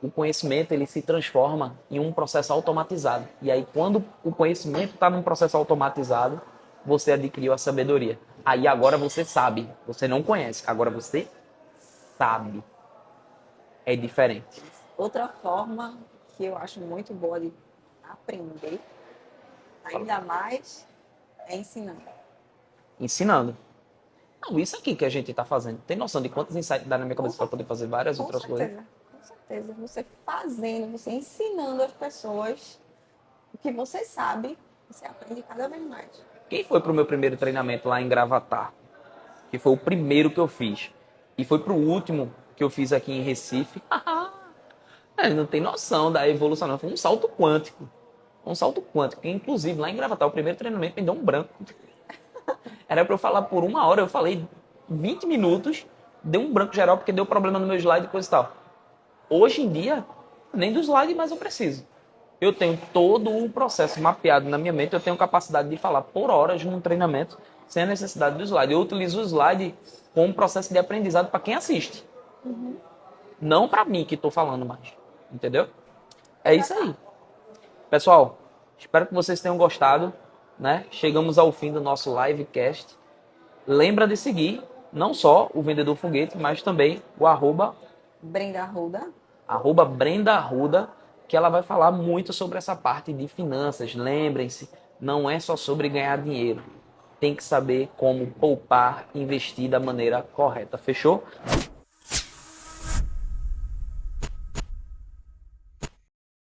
O conhecimento, ele se transforma em um processo automatizado. E aí, quando o conhecimento está num processo automatizado, você adquiriu a sabedoria. Aí, agora você sabe. Você não conhece. Agora você sabe. É diferente. Outra forma que eu acho muito boa de aprender, ainda mais, é ensinando. Ensinando. Não, isso aqui que a gente está fazendo. Tem noção de quantos insights dá na minha cabeça para poder fazer várias Com outras certeza, coisas? com certeza. Você fazendo, você ensinando as pessoas o que você sabe, você aprende cada vez mais. Quem foi pro meu primeiro treinamento lá em Gravatar? Que foi o primeiro que eu fiz. E foi pro último que eu fiz aqui em Recife. Não tem noção da evolução, não. Foi um salto quântico. Um salto quântico. Que, inclusive, lá em Gravatar, o primeiro treinamento me deu um branco. Era pra eu falar por 1 hora, eu falei 20 minutos, deu um branco geral porque deu problema no meu slide e coisa e tal. Hoje em dia, nem do slide mais eu preciso. Eu tenho todo o processo mapeado na minha mente, eu tenho capacidade de falar por horas num treinamento sem a necessidade do slide. Eu utilizo o slide como um processo de aprendizado para quem assiste. Não para mim que estou falando mais. Entendeu? É isso aí. Pessoal, espero que vocês tenham gostado, né? Chegamos ao fim do nosso livecast. Lembra de seguir não só o Vendedor Foguete, mas também o Brenda Arruda. @Brenda Arruda, que ela vai falar muito sobre essa parte de finanças. Lembrem-se, não é só sobre ganhar dinheiro. Tem que saber como poupar, investir da maneira correta. Fechou?